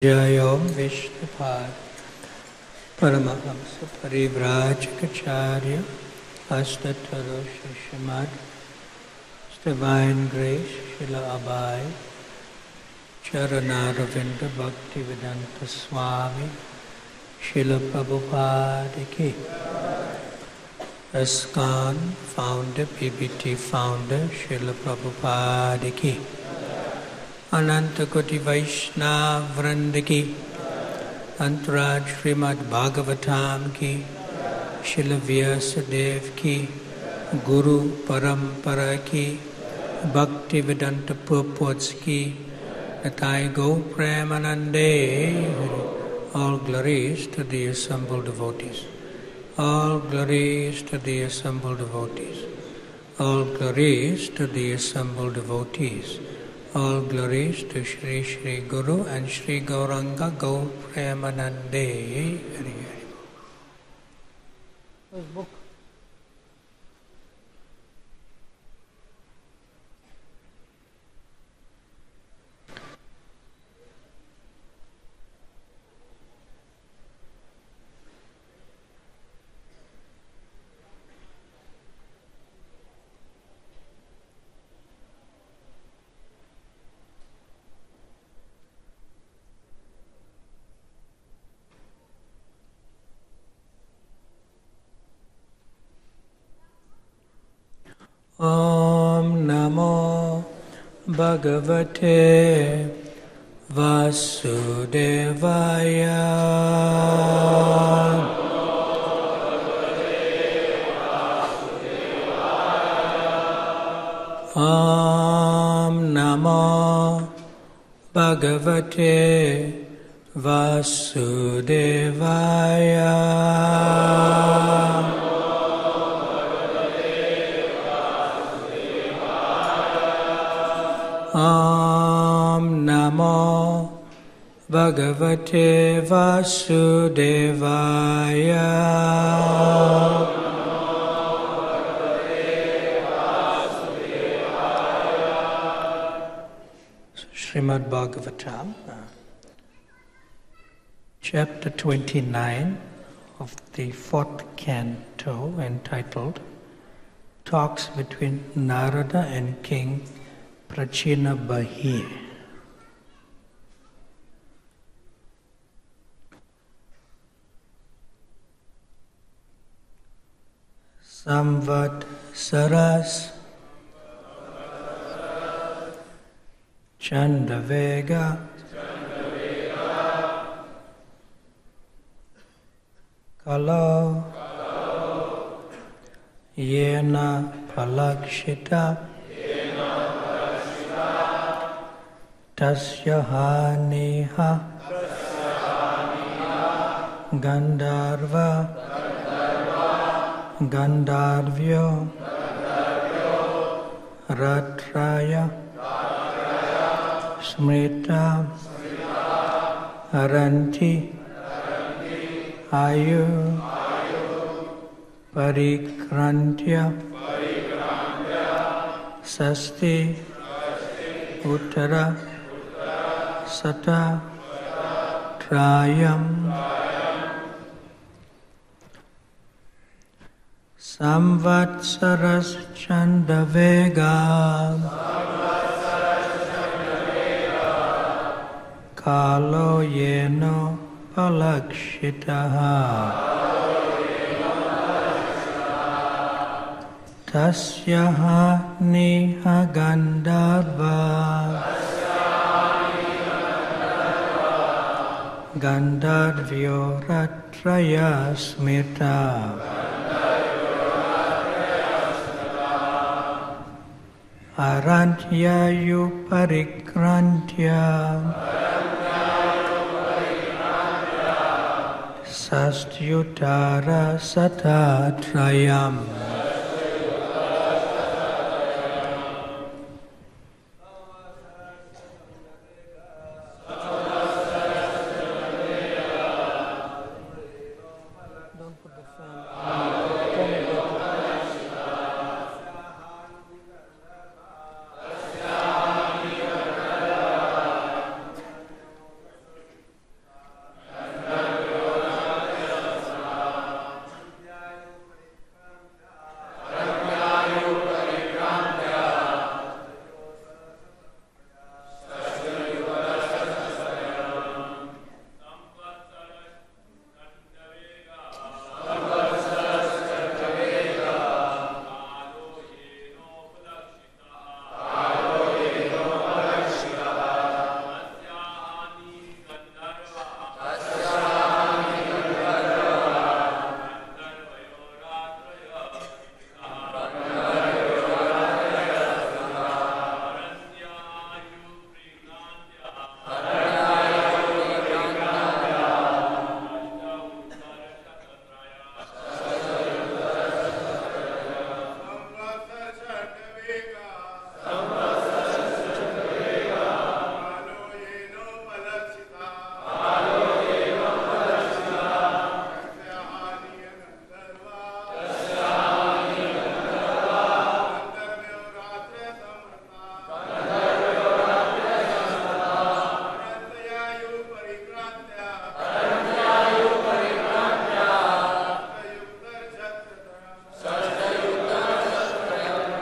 Jayo Vishnupad Paramahamsa Parivrajacharya Astataro Srimad Divine Grace Srila Abhay Charanaravinda Bhakti Vedanta Swami Srila Prabhupada Ki ISKCON Founder, PBT Founder Srila Prabhupada Ki Ananta Koti Vaishnava Vranda Ki Antaraj Srimad Bhagavatam Ki Srila Vyasadeva Ki Guru Parampara Ki Bhakti Vedanta Purports Ki Natai Go Premanande. All glories to the assembled devotees. All glories to the assembled devotees. All glories to the assembled devotees. All glories to Shri Shri Guru and Shri Gauranga Gaur Premanande. Hari Hari. Whose book? Om Namo Bhagavate Vasudevaya. Om Namo Bhagavate Vasudevaya. Om Namo Bhagavate Vasudevaya. Srimad Bhagavatam, chapter 29 of the 4th canto, entitled Talks between Narada and King Prachina Bahi. Samvatsaras Chandavega Kalo Yena Palakshita Tasya Haniha Gandharva Gandharvyo Ratraya Smrita Aranti Ayu Parikrantya Sasti Uttara Sata Trayam Samvatsaras Chandavega Kalo Yeno Palakshitaha Tasyaha Niha Gandharva Gandharvyo Ratraya Smrita Arantya Parikrantya Sastyutara Satatrayam.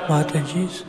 Mataji's.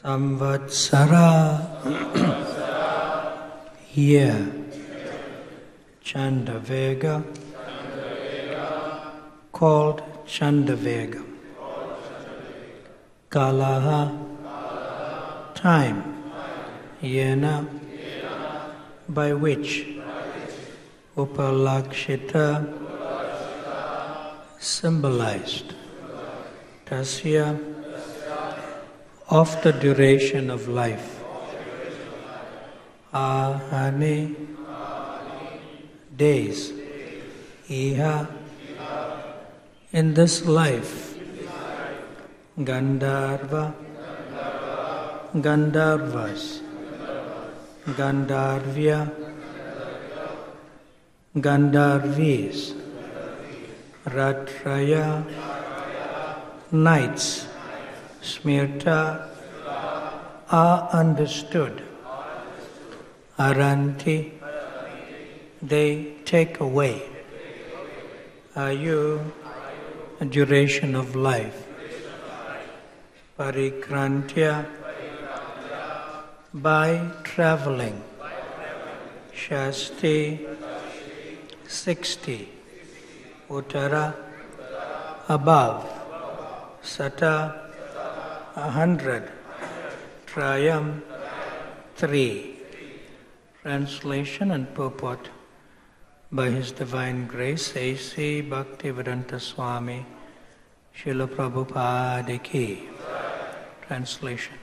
Samvatsara, year, Chandavega, called Chandavega, Kalaha, time, Yena, by which, Upalakshita, symbolized, Tasya, of the duration of life. Ahani, days. Iha, in this life. Gandharva, Gandharvas. Gandharvya, Gandharvis. Ratraya, nights. Smirta, are understood. Aranti, they take away. Ayu, a duration of life. Parikrantya, by traveling. Shasti, 60. Uttara, above. Sata, 100. Trayam, 3. Translation and purport by His Divine Grace A.C. Bhaktivedanta Swami Srila Prabhupada Ki. Translation.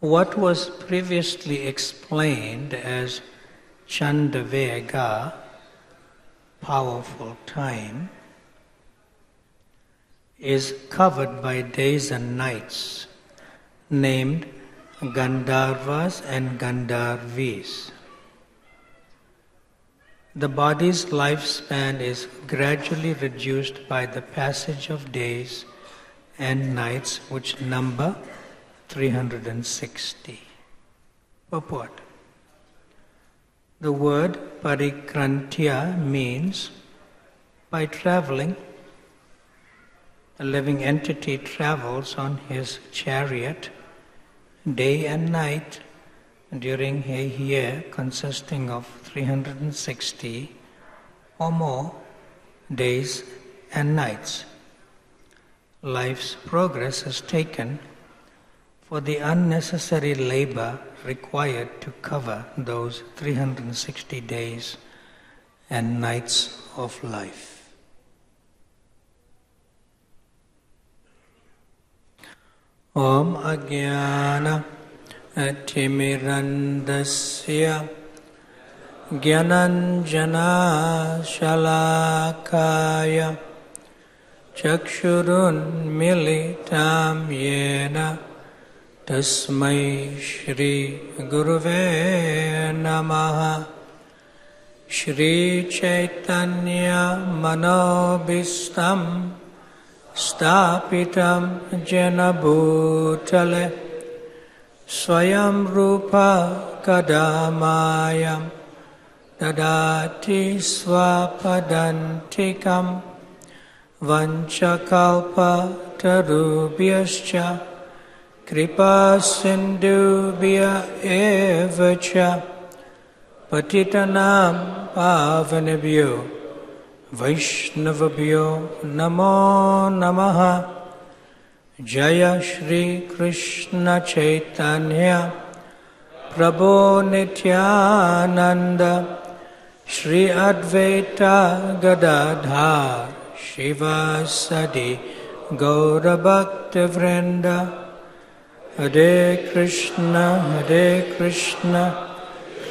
What was previously explained as Chandavega, powerful time, is covered by days and nights, named Gandharvas and Gandharvis. The body's lifespan is gradually reduced by the passage of days and nights, which number 360. Purport. The word parikrantya means by traveling. A living entity travels on his chariot day and night during a year consisting of 360 or more days and nights. Life's progress is taken for the unnecessary labor required to cover those 360 days and nights of life. Om Ajnana Timirandasya Gyananjana Shalakaya Chakshurun Militam Yena Tasmai Shri Guruve Namaha Shri Chaitanya Manobhistam Stapitam Jena Bhutale Swayam Rupa Kadamayam Dadati Swapadantikam Vanchakalpa Tarubhyascha Kripa Sindhubhya Evacha Patitanam Pavanebhyo Vaishnavabhyo Namo Namaha Jaya Shri Krishna Chaitanya Prabhu Nityananda Shri Advaita Gadadhar Shivasadi Gaura Bhakta Vrinda Hare Krishna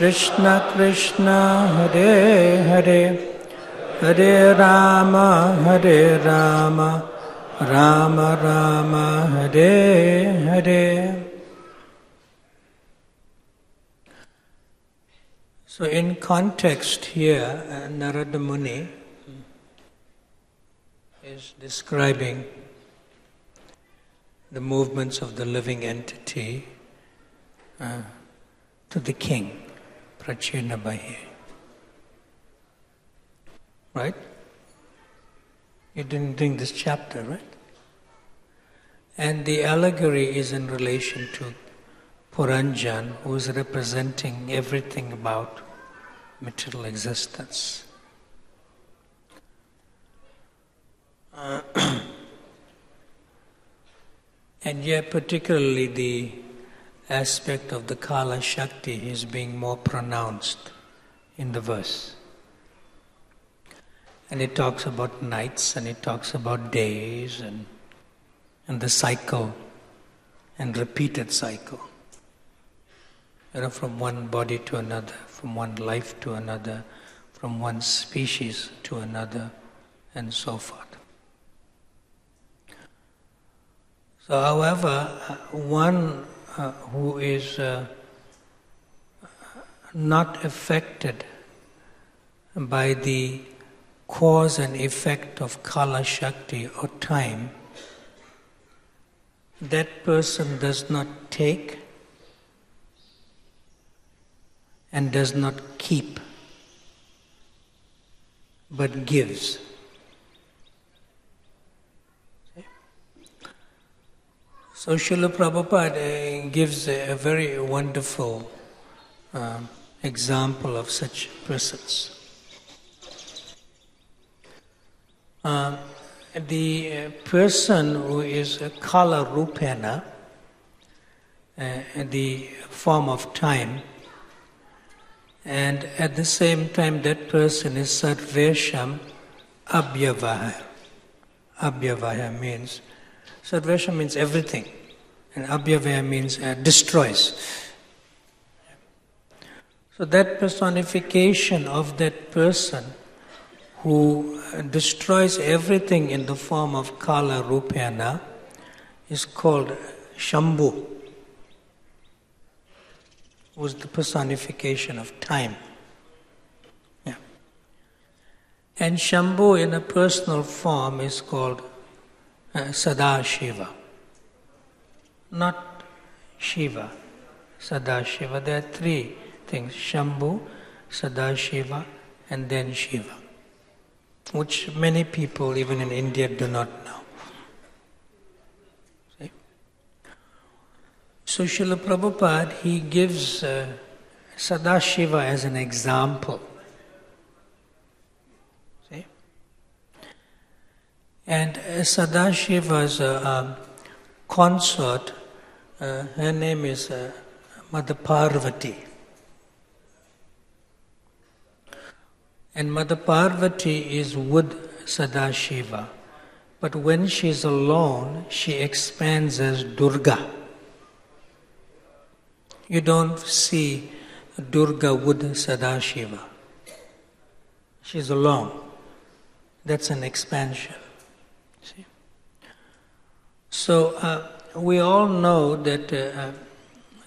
Krishna Krishna Hare Hare, Hare Rama Hare Rama, Rama Rama Hare Hare. So in context here, Narada Muni is describing the movements of the living entity to the king, Prachinabahi. Right? You didn't think this chapter, right? And the allegory is in relation to Puranjan, who is representing everything about material existence. And yet particularly the aspect of the Kala Shakti is being more pronounced in the verse. And it talks about nights, and it talks about days, and the cycle, and repeated cycle. From one body to another, from one life to another, from one species to another, and so forth. So, however, one who is not affected by the cause and effect of Kala Shakti or time, that person does not take and does not keep, but gives. So Srila Prabhupada gives a very wonderful example of such persons. The person who is Kala Rupena, the form of time, and at the same time that person is Sarvesham Abhyavaya. Abhyavaya means, Sarvesham means everything, and Abhyavaya means destroys. So that personification of that person who destroys everything in the form of Kala Rupena is called Shambhu, who is the personification of time. Yeah. And Shambhu in a personal form is called Sadashiva. Not Shiva, Sadashiva. There are three things: Shambhu, Sadashiva, and then Shiva, which many people, even in India, do not know. See? So Srila Prabhupada, he gives Sadashiva as an example. See? And Sadashiva's consort, her name is Mother Parvati. And Mother Parvati is with Sadashiva, but when she is alone, she expands as Durga. You don't see Durga with Sadashiva. She's alone. That's an expansion. See? So we all know that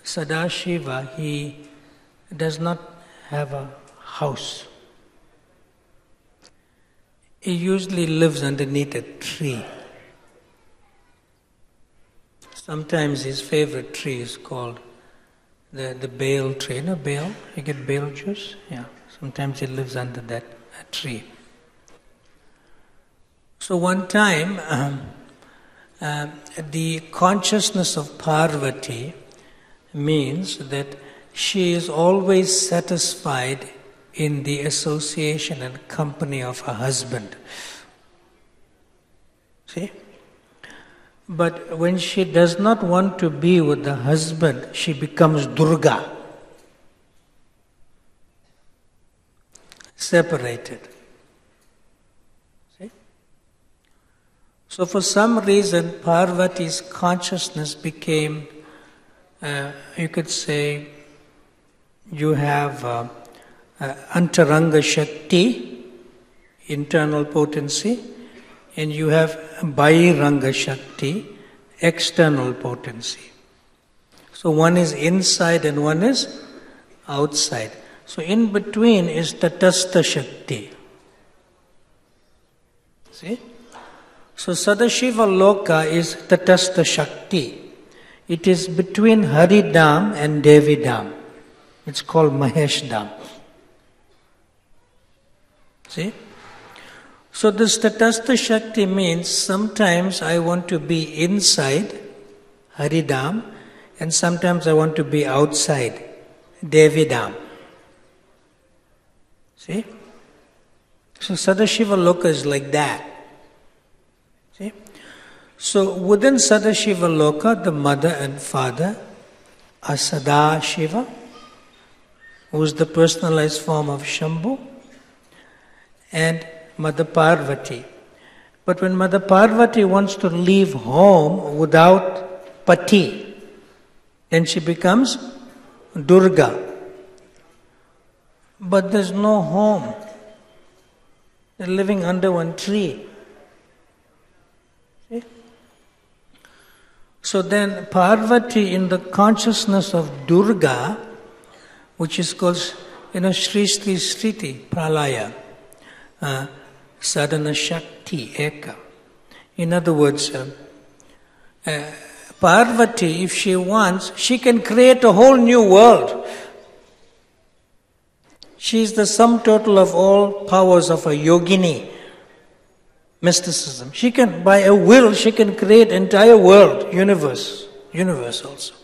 Sadashiva, he does not have a house. He usually lives underneath a tree. Sometimes his favorite tree is called the bale tree. You know bale? You get bale juice? Yeah. Sometimes he lives under that tree. So one time, the consciousness of Parvati means that she is always satisfied in the association and company of her husband. See? But when she does not want to be with the husband, she becomes Durga. Separated. See? So for some reason, you have Antaranga Shakti, internal potency, and you have Bahiranga Shakti, external potency. So one is inside and one is outside. So in between is Tatastha Shakti. See? So Sadashiva Loka is Tatastha Shakti. It is between Haridam and Devidam. It's called Maheshdam. See? So this Tatastha Shakti means sometimes I want to be inside Haridam and sometimes I want to be outside Devidam. See? So Sadashiva Loka is like that. See? So within Sadashiva Loka, the mother and father are Sadashiva, who is the personalized form of Shambhu, and Mother Parvati. But when Mother Parvati wants to leave home without pati, then she becomes Durga. But there's no home. They're living under one tree. See? So then Parvati, in the consciousness of Durga, which is called, Shri Sri Sriti, Pralaya, Sadhana Shakti, Eka. In other words, Parvati, if she wants, she can create a whole new world. She is the sum total of all powers of a yogini, mysticism. She can, by a will, she can create entire world, universe also.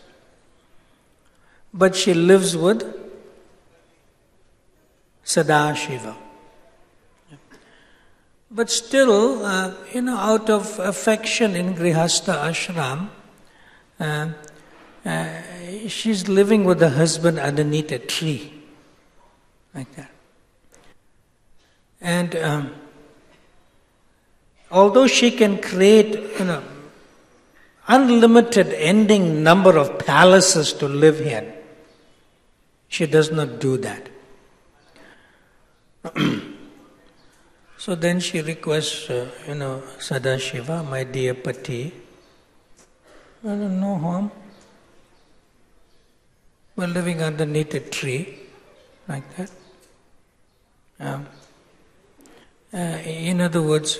But she lives with Sadashiva. But still, out of affection in Grihastha ashram, she's living with her husband underneath a tree. Like that. And although she can create, unlimited ending number of palaces to live in, she does not do that. So then she requests, Sadashiva, my dear Pati, no home. We're living underneath a tree, like that. In other words,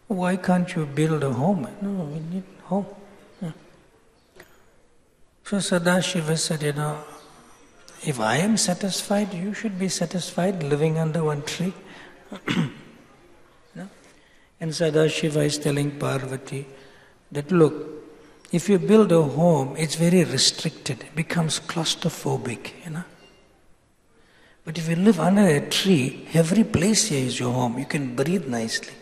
why can't you build a home? No, we need home. So Sadashiva said, if I am satisfied, you should be satisfied living under one tree. And Sadashiva is telling Parvati that, look, if you build a home, it's very restricted, it becomes claustrophobic, But if you live under a tree, every place here is your home. You can breathe nicely.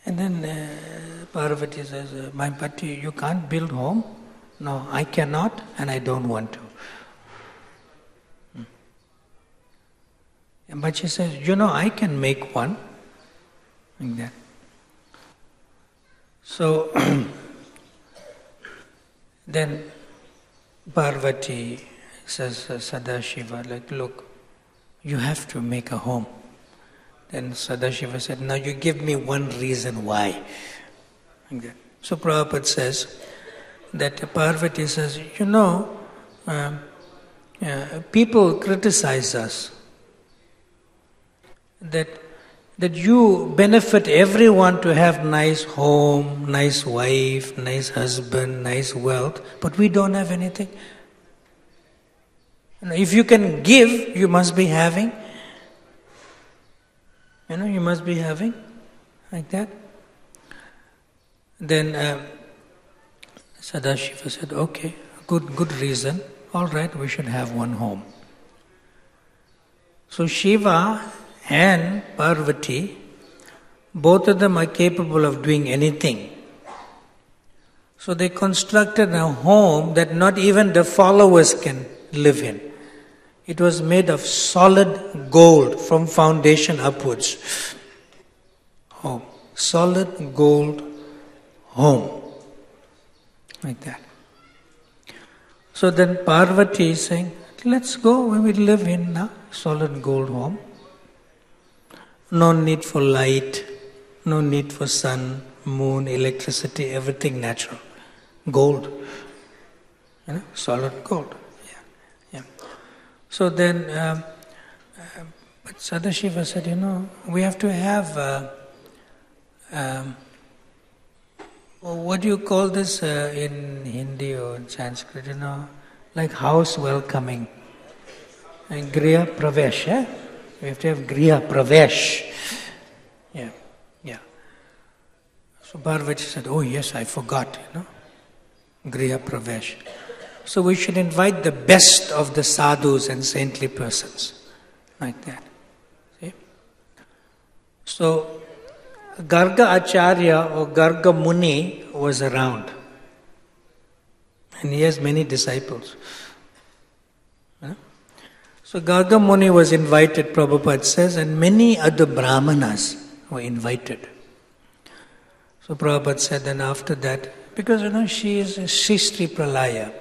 And then Parvati says, my Pati, you can't build home? No, I cannot and I don't want to. But she says, I can make one. Like that. So, then Parvati says, Sadashiva, look, you have to make a home. Then Sadashiva said, now you give me one reason why. Like that. So Prabhupada says that Parvati says, people criticize us that you benefit everyone to have nice home, nice wife, nice husband, nice wealth, but we don't have anything. If you can give, you must be having. You must be having, like that. Then Sadashiva said, okay, good reason. All right, we should have one home. So Shiva and Parvati, both of them are capable of doing anything. So they constructed a home that not even the followers can live in. It was made of solid gold from foundation upwards. Home. Solid gold home. Like that. So then Parvati is saying, let's go, we will live in a solid gold home. No need for light, no need for sun, moon, electricity, everything natural. Gold. Solid gold. Yeah. So then, but Sadashiva said, we have to have, what do you call this in Hindi or in Sanskrit, like house welcoming. And Griha Pravesh, we have to have Griha Pravesh. Yeah. So Parvati said, oh yes, I forgot, Griha Pravesh. So we should invite the best of the sadhus and saintly persons, like that. See? So Garga Acharya or Garga Muni was around, and he has many disciples. So Garga Muni was invited, Prabhupada says, and many other Brahmanas were invited. So Prabhupada said, then after that, because she is Sri Pralaya,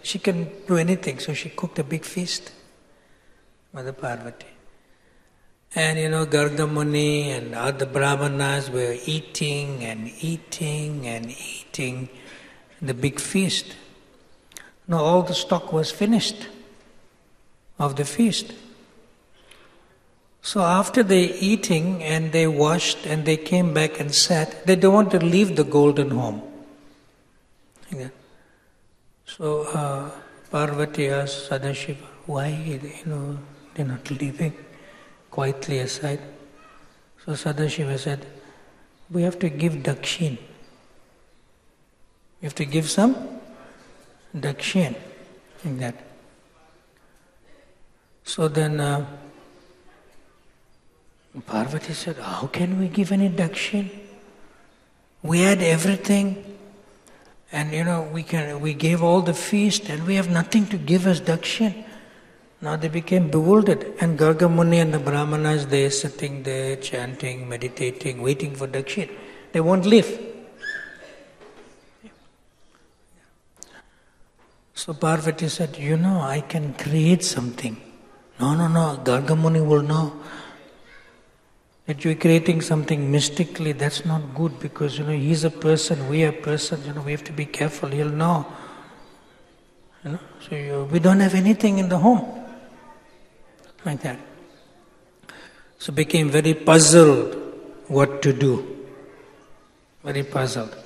she can do anything, so she cooked a big feast, Mother Parvati. And Garga Muni and other Brahmanas were eating and the big feast. Now all the stock was finished of the feast. So after they eating and they washed and they came back and sat, they don't want to leave the golden home. So Parvati asked Sadashiva, why they're not leaving quietly aside? So Sadashiva said, we have to give dakshin. We have to give some dakshin in that. So then Parvati said, how can we give any dakshin? We had everything, and we gave all the feast, and we have nothing to give as dakshin. Now they became bewildered, and Garga Muni and the Brahmanas, they sitting there, chanting, meditating, waiting for dakshin. They won't leave. So Parvati said, I can create something. No, Garga Muni will know that you're creating something mystically. That's not good, because he's a person, we are a person, we have to be careful, he'll know. So we don't have anything in the home. Like that. So became very puzzled what to do. Very puzzled.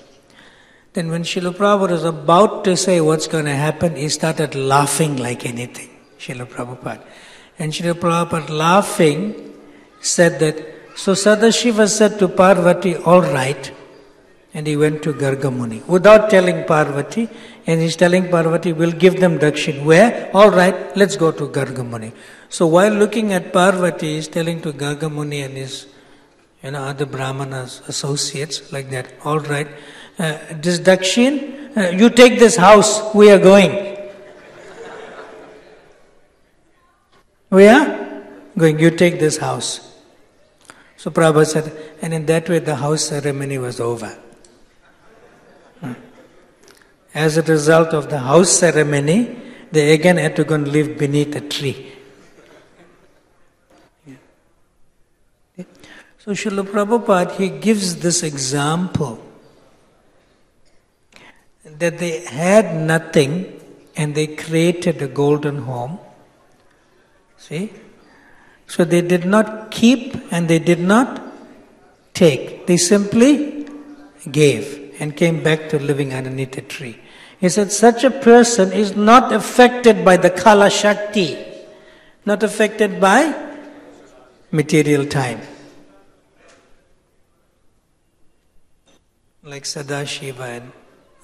Then when Srila Prabhupada was about to say what's going to happen, he started laughing like anything, Srila Prabhupada. And Srila Prabhupada laughing said that, so Sadashiva said to Parvati, all right, and he went to Garga Muni without telling Parvati, and he's telling Parvati, we'll give them dakshin. Where? All right, let's go to Garga Muni. So while looking at Parvati, he's telling to Garga Muni and his other Brahmanas, associates, like that, all right, this dakshin, you take this house, we are going. We are going, you take this house. So Prabhupada said, and in that way the house ceremony was over. As a result of the house ceremony, they again had to go and live beneath a tree. So Srila Prabhupada, he gives this example that they had nothing and they created a golden home. See? So they did not keep and they did not take. They simply gave and came back to living underneath a tree. He said, such a person is not affected by the Kala Shakti, not affected by material time. Like Sadashiva and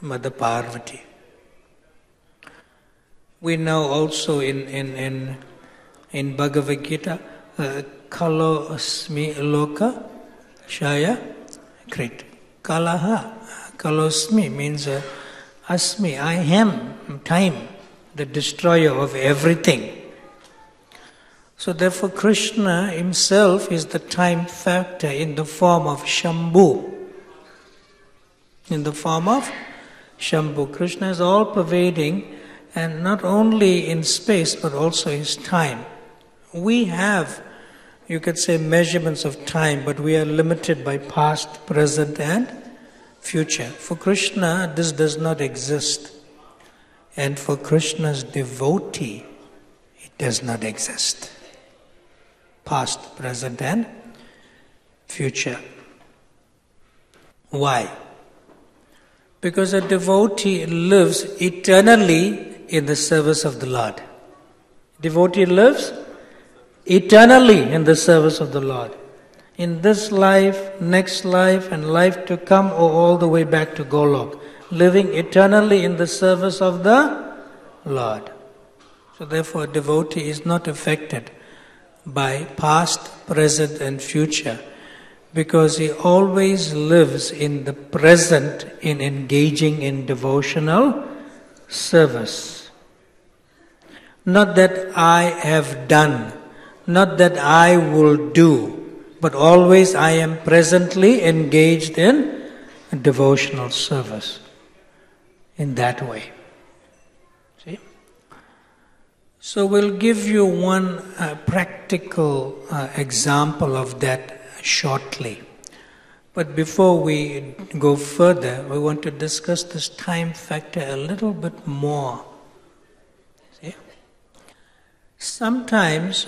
Mother Parvati. We know also in Bhagavad Gita, Kalo Asmi Loka Shaya Krit. Kalaha, Kalosmi means Asmi, I am time, the destroyer of everything. So therefore Krishna himself is the time factor in the form of Shambhu. In the form of Shambhu. Krishna is all-pervading, and not only in space but also in time. We have, you could say, measurements of time, but we are limited by past, present and future. For Krishna, this does not exist. And for Krishna's devotee, it does not exist. Past, present and future. Why? Because a devotee lives eternally in the service of the Lord. Devotee lives eternally in the service of the Lord. In this life, next life, and life to come, or all the way back to Golok. Living eternally in the service of the Lord. So therefore, a devotee is not affected by past, present and future, because he always lives in the present in engaging in devotional service. Not that I have done, not that I will do, but always I am presently engaged in devotional service. In that way. See? So we'll give you one practical example of that shortly. But before we go further, we want to discuss this time factor a little bit more. See? Sometimes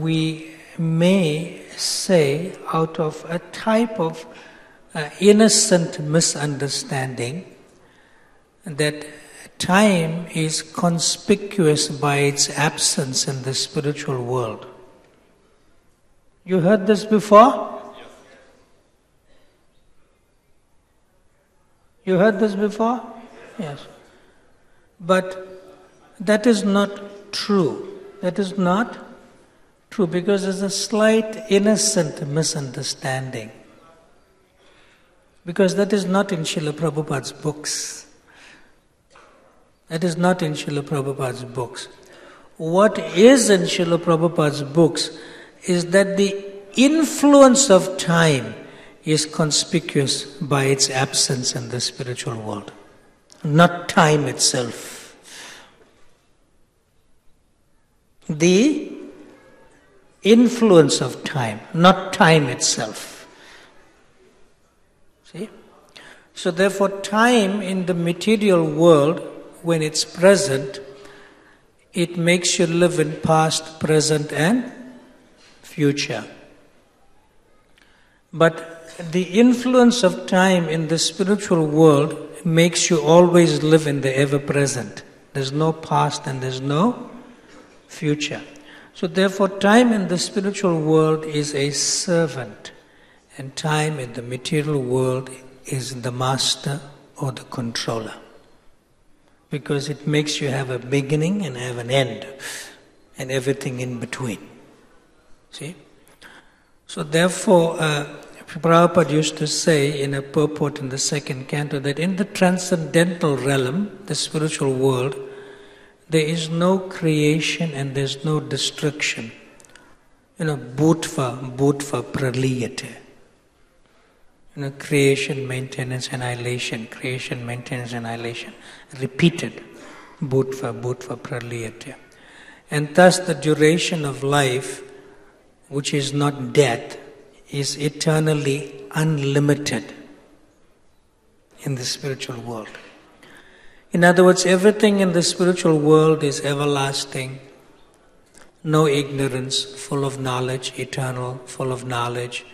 we may say, out of a type of innocent misunderstanding, that time is conspicuous by its absence in the spiritual world. You heard this before? You heard this before? Yes. But that is not true. That is not true, because there's a slight innocent misunderstanding. Because that is not in Srila Prabhupada's books. That is not in Srila Prabhupada's books. What is in Srila Prabhupada's books is that the influence of time is conspicuous by its absence in the spiritual world, not time itself. The influence of time, not time itself. See? So therefore, time in the material world, when it's present, it makes you live in past, present and future. But the influence of time in the spiritual world makes you always live in the ever-present. There's no past and there's no future. So therefore, time in the spiritual world is a servant, and time in the material world is the master or the controller. Because it makes you have a beginning and have an end, and everything in between. See? So therefore, Prabhupada used to say in a purport in the second canto that in the transcendental realm, the spiritual world, there is no creation and there is no destruction. Bhutva praliyate. Creation, maintenance, annihilation, creation, maintenance, annihilation. Repeated. Bhutva praliyate. And thus the duration of life, which is not death, is eternally unlimited in the spiritual world. In other words, everything in the spiritual world is everlasting, no ignorance, full of knowledge, eternal, full of knowledge,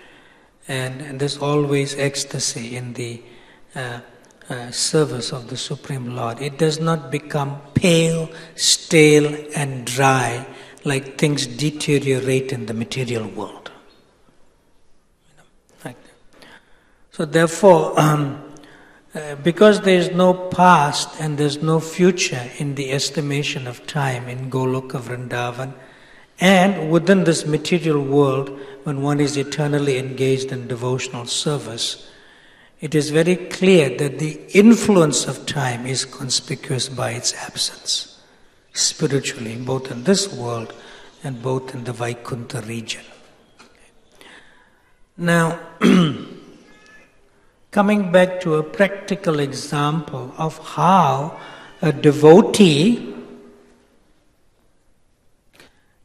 and there's always ecstasy in the service of the Supreme Lord. It does not become pale, stale and dry like things deteriorate in the material world. So therefore, because there is no past and there is no future in the estimation of time in Goloka Vrindavan, and within this material world, when one is eternally engaged in devotional service, it is very clear that the influence of time is conspicuous by its absence, spiritually, both in this world and both in the Vaikuntha region. Now, coming back to a practical example of how a devotee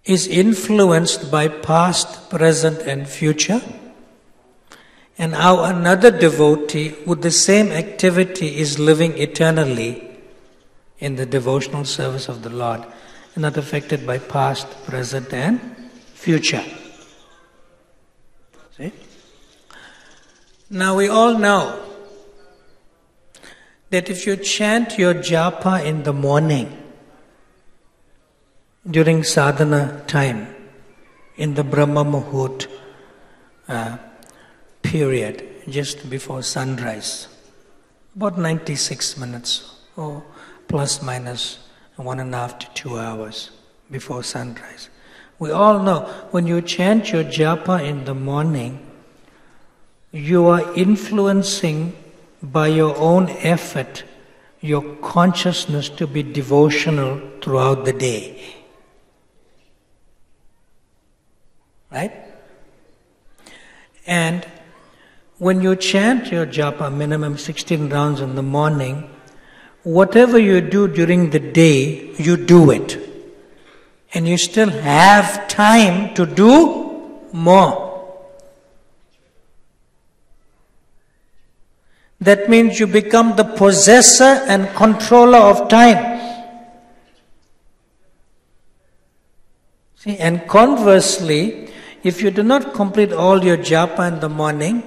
is influenced by past, present and future, and how another devotee with the same activity is living eternally in the devotional service of the Lord, not affected by past, present and future. See? Now we all know that if you chant your japa in the morning, during sadhana time, in the Brahma Muhurt period, just before sunrise, about 96 minutes or plus minus 1.5 to 2 hours before sunrise. We all know when you chant your japa in the morning, you are influencing by your own effort your consciousness to be devotional throughout the day. Right? And when you chant your japa, minimum 16 rounds in the morning, whatever you do during the day, you do it. And you still have time to do more. That means you become the possessor and controller of time. See, and conversely, if you do not complete all your japa in the morning,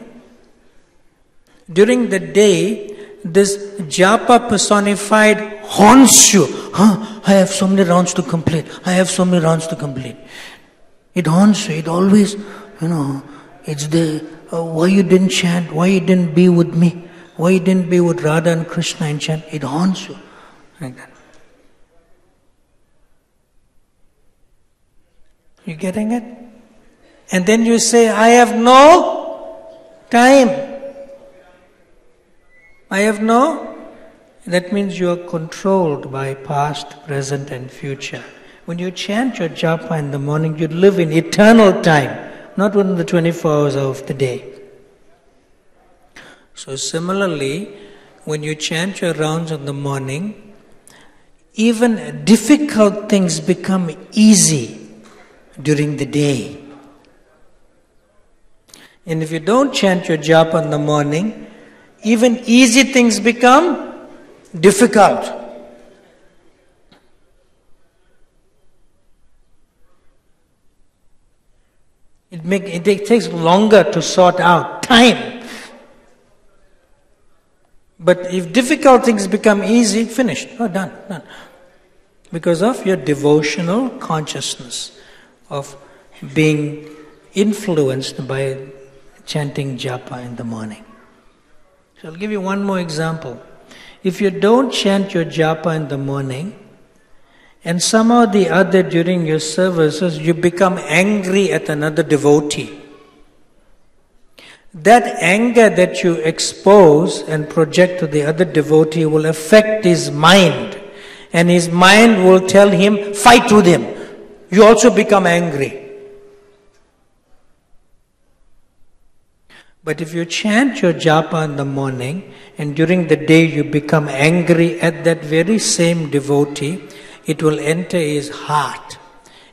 during the day, this japa personified haunts you. I have so many rounds to complete. I have so many rounds to complete. It haunts you. It always, it's there. Why you didn't chant? Why you didn't be with me? Why you didn't be with Radha and Krishna and chant? It haunts you. Like that. You getting it? And then you say, I have no time. I have no. That means you are controlled by past, present and future. When you chant your japa in the morning, you live in eternal time, not within the 24 hours of the day. So similarly, when you chant your rounds in the morning, even difficult things become easy during the day. And if you don't chant your japa in the morning, even easy things become difficult. It takes longer to sort out time. But if difficult things become easy, finished. Oh, done. Because of your devotional consciousness of being influenced by chanting japa in the morning. So I'll give you one more example. If you don't chant your japa in the morning, and somehow or the other during your services you become angry at another devotee, that anger that you expose and project to the other devotee will affect his mind, and his mind will tell him, fight with him. You also become angry. But if you chant your japa in the morning, and during the day you become angry at that very same devotee, it will enter his heart,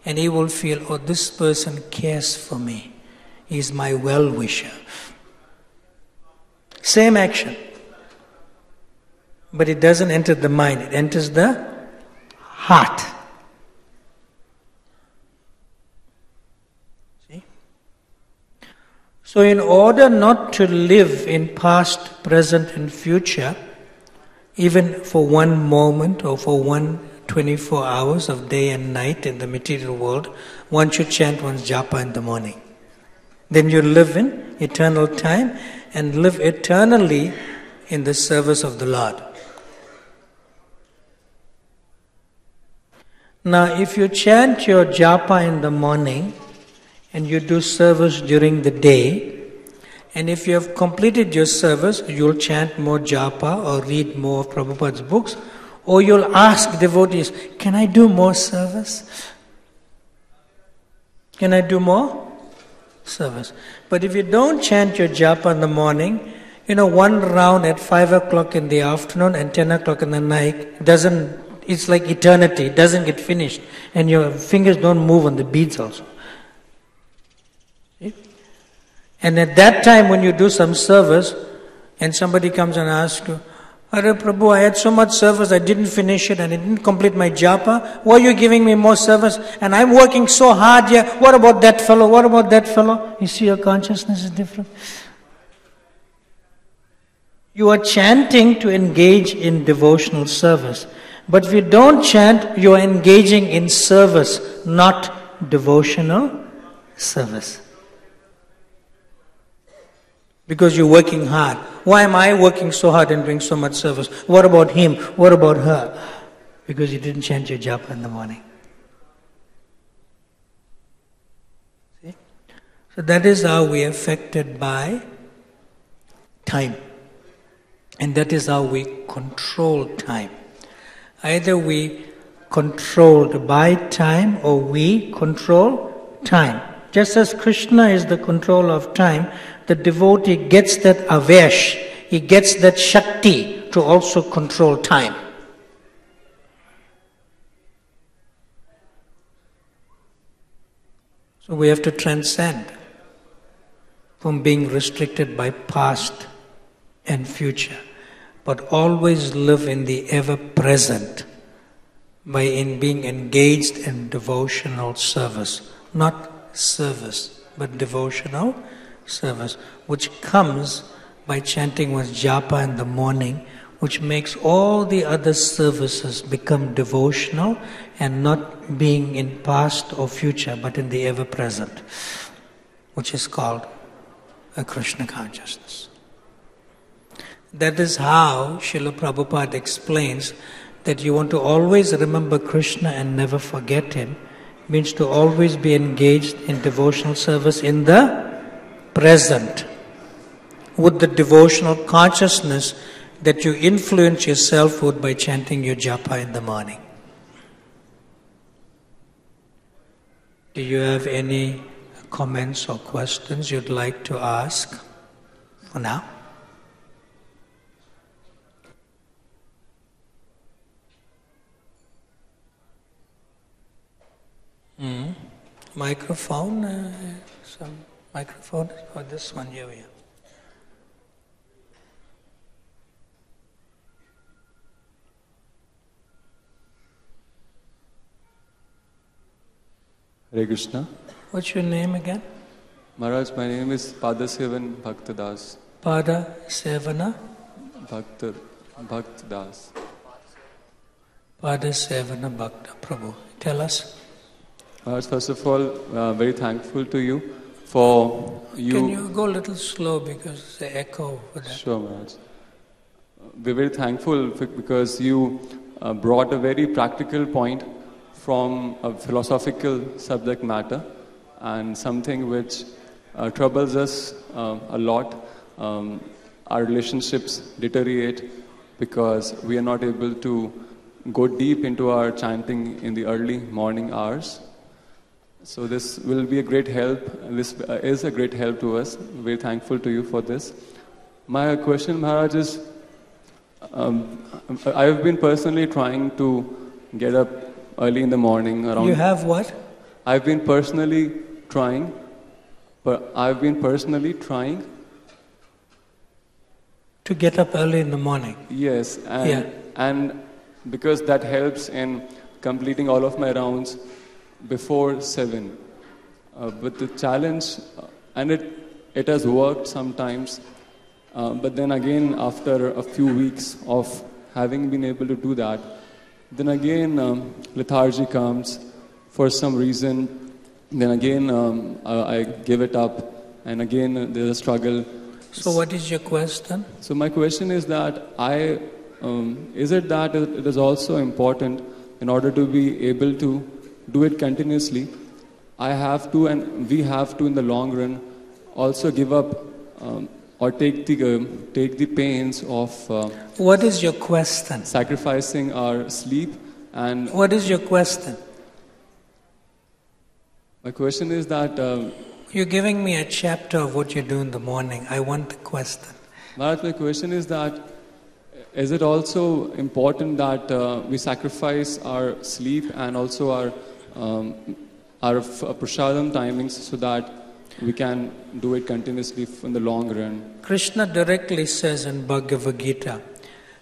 and he will feel, oh, this person cares for me. He is my well-wisher. Same action. But it doesn't enter the mind, it enters the heart. See? So in order not to live in past, present and future, even for one moment or for 24 hours of day and night in the material world, one should chant one's japa in the morning. Then you live in eternal time and live eternally in the service of the Lord. Now, if you chant your japa in the morning and you do service during the day, and if you have completed your service, you'll chant more japa or read more of Prabhupada's books, or you'll ask devotees, can I do more service? Can I do more service? But if you don't chant your japa in the morning, one round at 5 o'clock in the afternoon and 10 o'clock in the night it's like eternity, it doesn't get finished. And your fingers don't move on the beads also. See? And at that time when you do some service and somebody comes and asks you, Hare Prabhu, I had so much service, I didn't finish it and I didn't complete my japa. Why are you giving me more service? And I'm working so hard here. What about that fellow? What about that fellow? You see, your consciousness is different. You are chanting to engage in devotional service. But if you don't chant, you are engaging in service, not devotional service. Because you're working hard. Why am I working so hard and doing so much service? What about him? What about her? Because you didn't chant your japa in the morning. See? So that is how we are affected by time. And that is how we control time. Either we controlled by time or we control time. Just as Krishna is the controller of time, the devotee gets that avesh, he gets that shakti to also control time. So we have to transcend from being restricted by past and future, but always live in the ever-present by being engaged in devotional service. Not service, but devotional service, which comes by chanting one's japa in the morning, which makes all the other services become devotional and not being in past or future, but in the ever-present, which is called a Krishna consciousness. That is how Srila Prabhupada explains that you want to always remember Krishna and never forget him, means to always be engaged in devotional service in the present, with the devotional consciousness that you influence yourself with by chanting your japa in the morning. Do you have any comments or questions you'd like to ask for now? Microphone? Some microphone? Or this one here? Hare Krishna. What's your name again? Maharaj, my name is Padasevan Bhaktadas. Pada Sevana? Bhaktadas. Pada Sevana Bhakta Prabhu. Tell us. Maharaj, first of all, very thankful to you for you. Can you go a little slow because the echo for that? Sure, Maharaj. We're very thankful because you brought a very practical point from a philosophical subject matter and something which troubles us a lot. Our relationships deteriorate because we are not able to go deep into our chanting in the early morning hours. So this will be a great help. This is a great help to us. Very thankful to you for this. My question, Maharaj, is I've been personally trying to get up early in the morning around... You have what? I've been personally trying to get up early in the morning. Yes, and because that helps in completing all of my rounds before 7. But the challenge, and it has worked sometimes, but then again after a few weeks of having been able to do that, then again lethargy comes for some reason, then again I give it up, and again there's a struggle. So what is your question? So my question is that is it that it is also important in order to be able to do it continuously, I have to and we have to in the long run also give up or take the pains of what is your question? Sacrificing our sleep. And what is your question? My question is that you're giving me a chapter of what you do in the morning. I want the question. Bharat, my question is that, is it also important that we sacrifice our sleep and also our prasadam timings so that we can do it continuously in the long run? Krishna directly says in Bhagavata,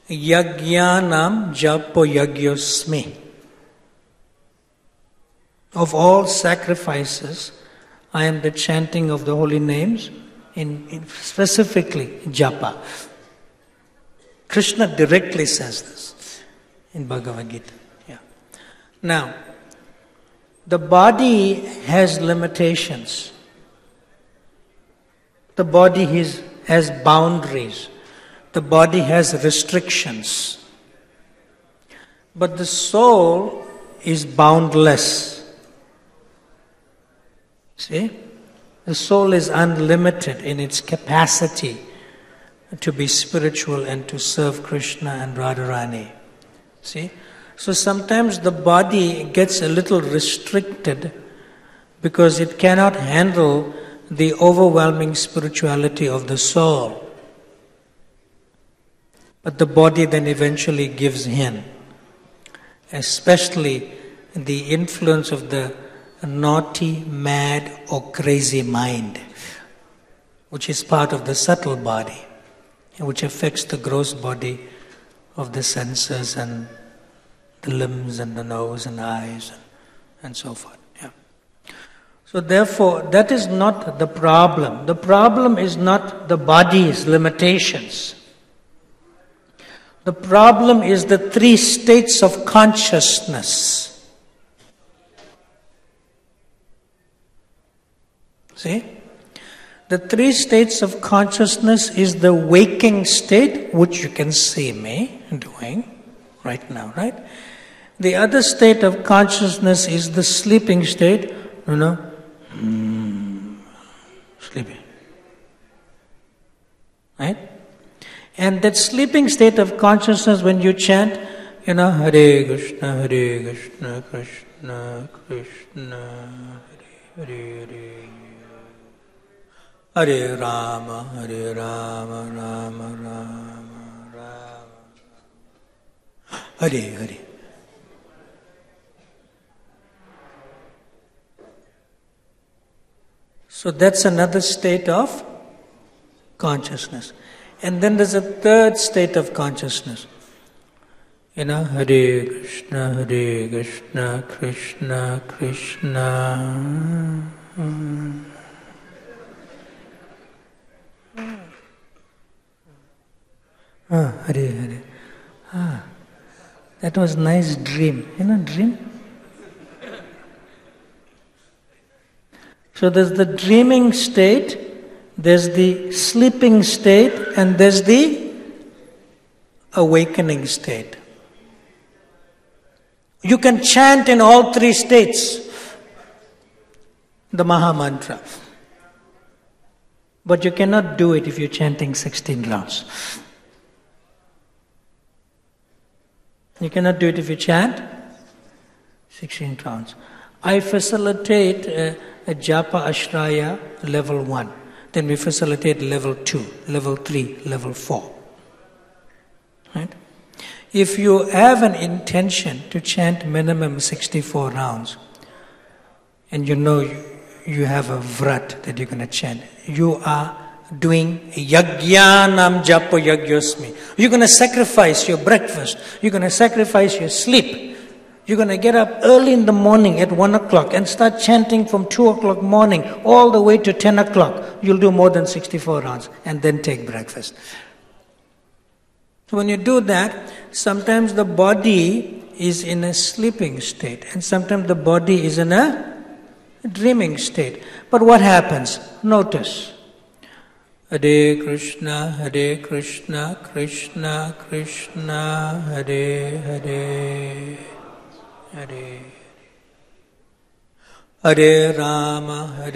Yajnanam japo yagyosmi. Of all sacrifices, I am the chanting of the holy names, in specifically japa. Krishna directly says this in Bhagavad Gita. Yeah. Now, the body has limitations. The body has boundaries. The body has restrictions. But the soul is boundless. See? The soul is unlimited in its capacity to be spiritual and to serve Krishna and Radharani. See? So sometimes the body gets a little restricted because it cannot handle the overwhelming spirituality of the soul. But the body then eventually gives in, especially the influence of the naughty, mad or crazy mind, which is part of the subtle body, which affects the gross body of the senses and the limbs and the nose and eyes and so forth. Yeah. So therefore, that is not the problem. The problem is not the body's limitations. The problem is the three states of consciousness. See? The three states of consciousness is the waking state, which you can see me doing right now, right? The other state of consciousness is the sleeping state, sleeping. Right? And that sleeping state of consciousness, when you chant, Hare Krishna, Krishna Krishna, Hare Hare. Hare Rama, Rama Rama, Hare Hare. So that's another state of consciousness. And then there's a third state of consciousness. Hare Krishna, Krishna Krishna. Hare Hare. That was nice dream. Dream? So there's the dreaming state, there's the sleeping state, and there's the awakening state. You can chant in all three states the Maha Mantra. But you cannot do it if you're chanting 16 rounds. You cannot do it if you chant 16 rounds. I facilitate a Japa Ashraya level 1. Then we facilitate level 2, level 3, level 4. Right? If you have an intention to chant minimum 64 rounds, and you know you have a Brhat that you're going to chant, you are doing Yajnanam japo yagyosmi. You're going to sacrifice your breakfast. You're going to sacrifice your sleep. You're going to get up early in the morning at 1 o'clock and start chanting from 2 o'clock morning all the way to 10 o'clock. You'll do more than 64 rounds and then take breakfast. So when you do that, sometimes the body is in a sleeping state and sometimes the body is in a dreaming state. But what happens? Notice. Hare Krishna, Krishna Krishna, Hare Hare, Hare Hare Rama,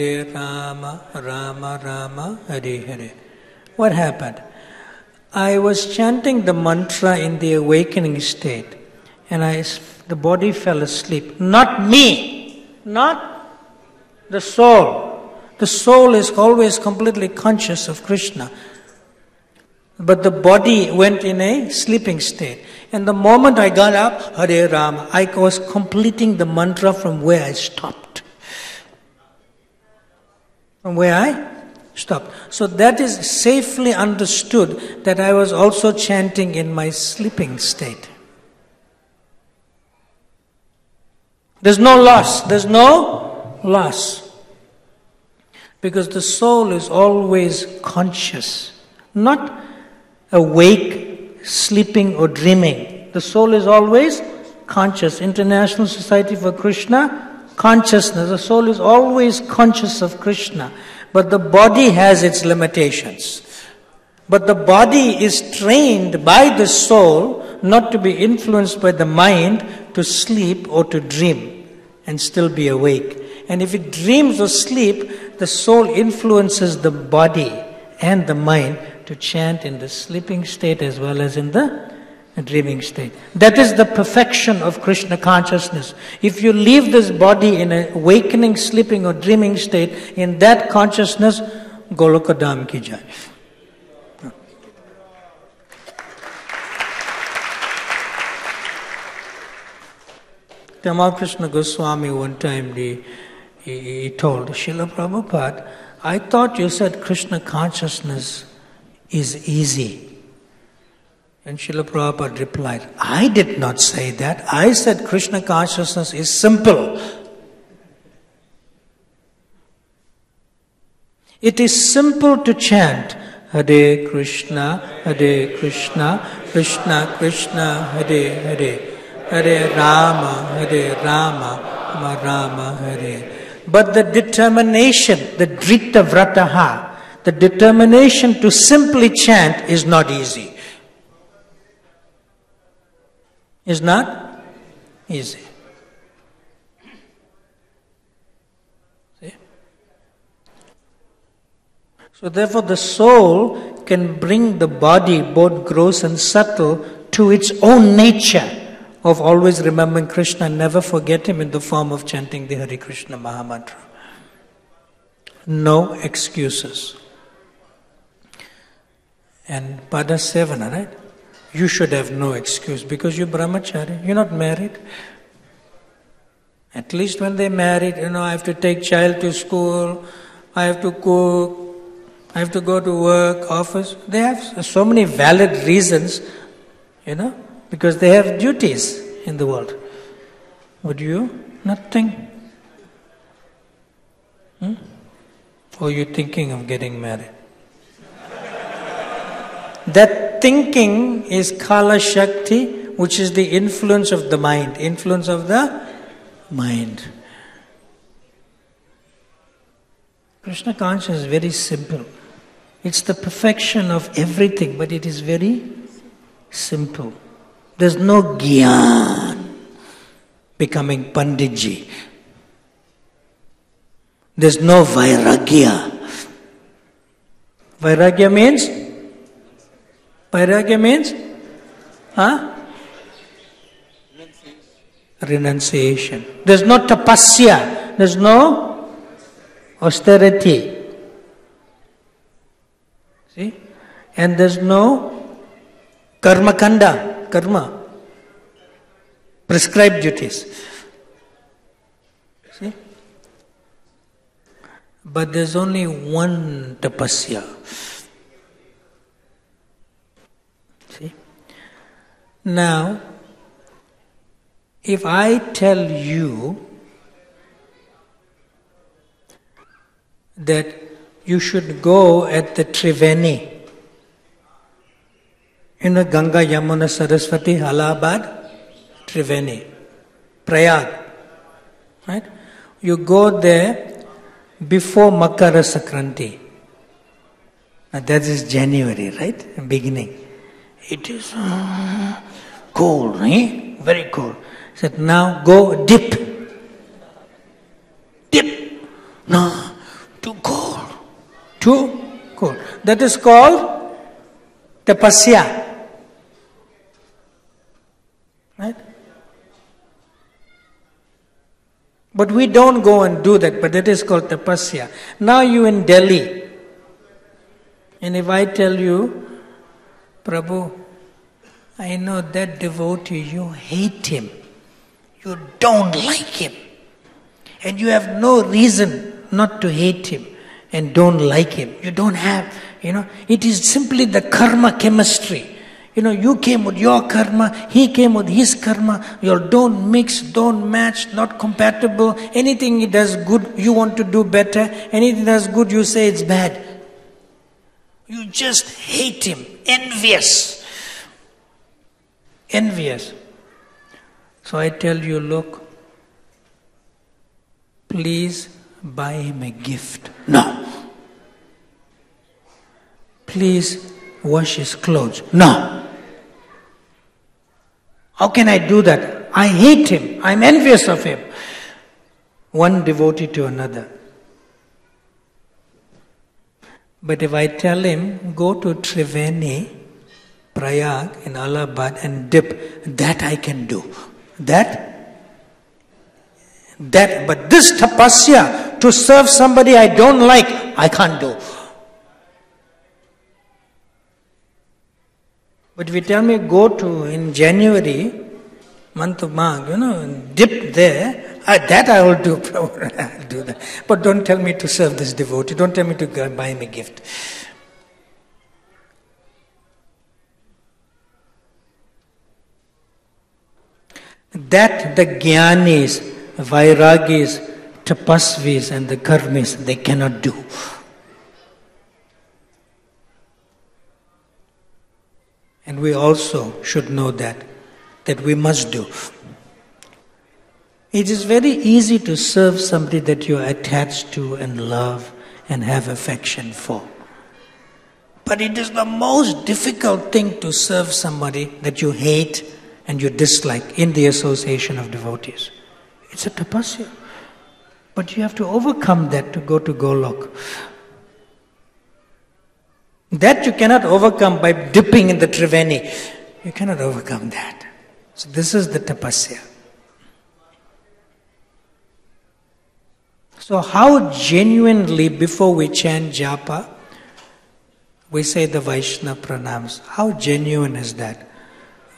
Rama Rama, Hare Hare. What happened? I was chanting the mantra in the awakening state, and the body fell asleep. Not me, not the soul. The soul is always completely conscious of Krishna. But the body went in a sleeping state. And the moment I got up, Hare Rama, I was completing the mantra from where I stopped. From where I stopped. So that is safely understood that I was also chanting in my sleeping state. There's no loss. There's no loss. Because the soul is always conscious. Not awake, sleeping or dreaming. The soul is always conscious. International Society for Krishna, consciousness. The soul is always conscious of Krishna. But the body has its limitations. But the body is trained by the soul not to be influenced by the mind to sleep or to dream and still be awake. And if it dreams or sleep, the soul influences the body and the mind to chant in the sleeping state as well as in the dreaming state. That is the perfection of Krishna consciousness. If you leave this body in an awakening, sleeping or dreaming state, in that consciousness, Goloka Dham ki jai. Ramakrishna Goswami one time he told Srila Prabhupada, I thought you said Krishna consciousness is easy. And Srila Prabhupada replied, I did not say that. I said Krishna consciousness is simple. It is simple to chant Hare Krishna, Krishna Krishna, Hare Hare. Hare Rama, Rama Rama, Hare. But the determination, the Drita Vrataha, the determination to simply chant is not easy. Is not easy. See? So therefore the soul can bring the body, both gross and subtle, to its own nature of always remembering Krishna and never forget Him in the form of chanting the Hare Krishna Mahamantra. No excuses. And Pada Sevana, right? You should have no excuse because you're brahmachari, you're not married. At least when they're married, I have to take child to school, I have to cook, I have to go to work, office. They have so many valid reasons, because they have duties in the world. Would you? Nothing. Or you're thinking of getting married? That thinking is Kala Shakti, which is the influence of the mind. Influence of the mind. Krishna consciousness is very simple. It's the perfection of everything, but it is very simple. There's no gyan, becoming panditji. There's no vairagya. Vairagya means? Renunciation. There's no tapasya. There's no austerity. See? And there's no karma kanda, karma. Prescribed duties. See? But there's only one tapasya. See? Now, if I tell you that you should go at the Triveni, Ganga, Yamuna, Saraswati, Allahabad, Triveni, Prayag, right? You go there before Makara Sakranti. Now that is January, right? Beginning. It is cold, right? Very cold. He said, now go dip. Dip. No, too cold. Too cold. That is called tapasya. Right? But we don't go and do that, but that is called tapasya. Now you in Delhi, and if I tell you Prabhu, I know that devotee, you hate him. You don't like him. And you have no reason not to hate him and don't like him. You don't have, it is simply the karma chemistry. You came with your karma, he came with his karma. You don't mix, don't match, not compatible. Anything he does good, you want to do better. Anything he does good, you say it's bad. You just hate him, envious. Envious. So I tell you, look, please buy him a gift. No. Please wash his clothes. No. How can I do that? I hate him. I'm envious of him. One devotee to another. But if I tell him, go to Triveni, Prayag in Allahabad and dip, that I can do. That, but this tapasya, to serve somebody I don't like, I can't do. But if you tell me go to, in January, month of Magh, dip there, that I will do, I'll do that. But don't tell me to serve this devotee, don't tell me to go buy him a gift. That the Jnanis, Vairagis, Tapasvis and the Karmis, they cannot do. And we also should know that we must do. It is very easy to serve somebody that you are attached to and love and have affection for. But it is the most difficult thing to serve somebody that you hate and you dislike in the association of devotees. It's a tapasya. But you have to overcome that to go to Golok. That you cannot overcome by dipping in the Triveni. You cannot overcome that. So this is the tapasya. So how genuinely, before we chant japa, we say the Vaishnava pranams. How genuine is that?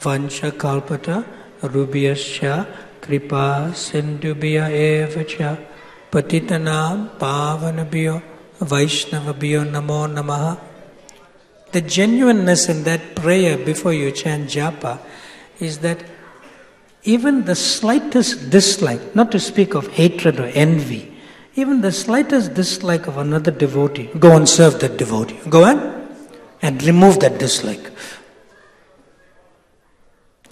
Vancha kalpata rubhyascha kripa sindubhya evacha patitanam pavanabhyo vaishnavabhyo namo namaha. The genuineness in that prayer before you chant japa is that even the slightest dislike, not to speak of hatred or envy, even the slightest dislike of another devotee, go and serve that devotee. Go on and remove that dislike.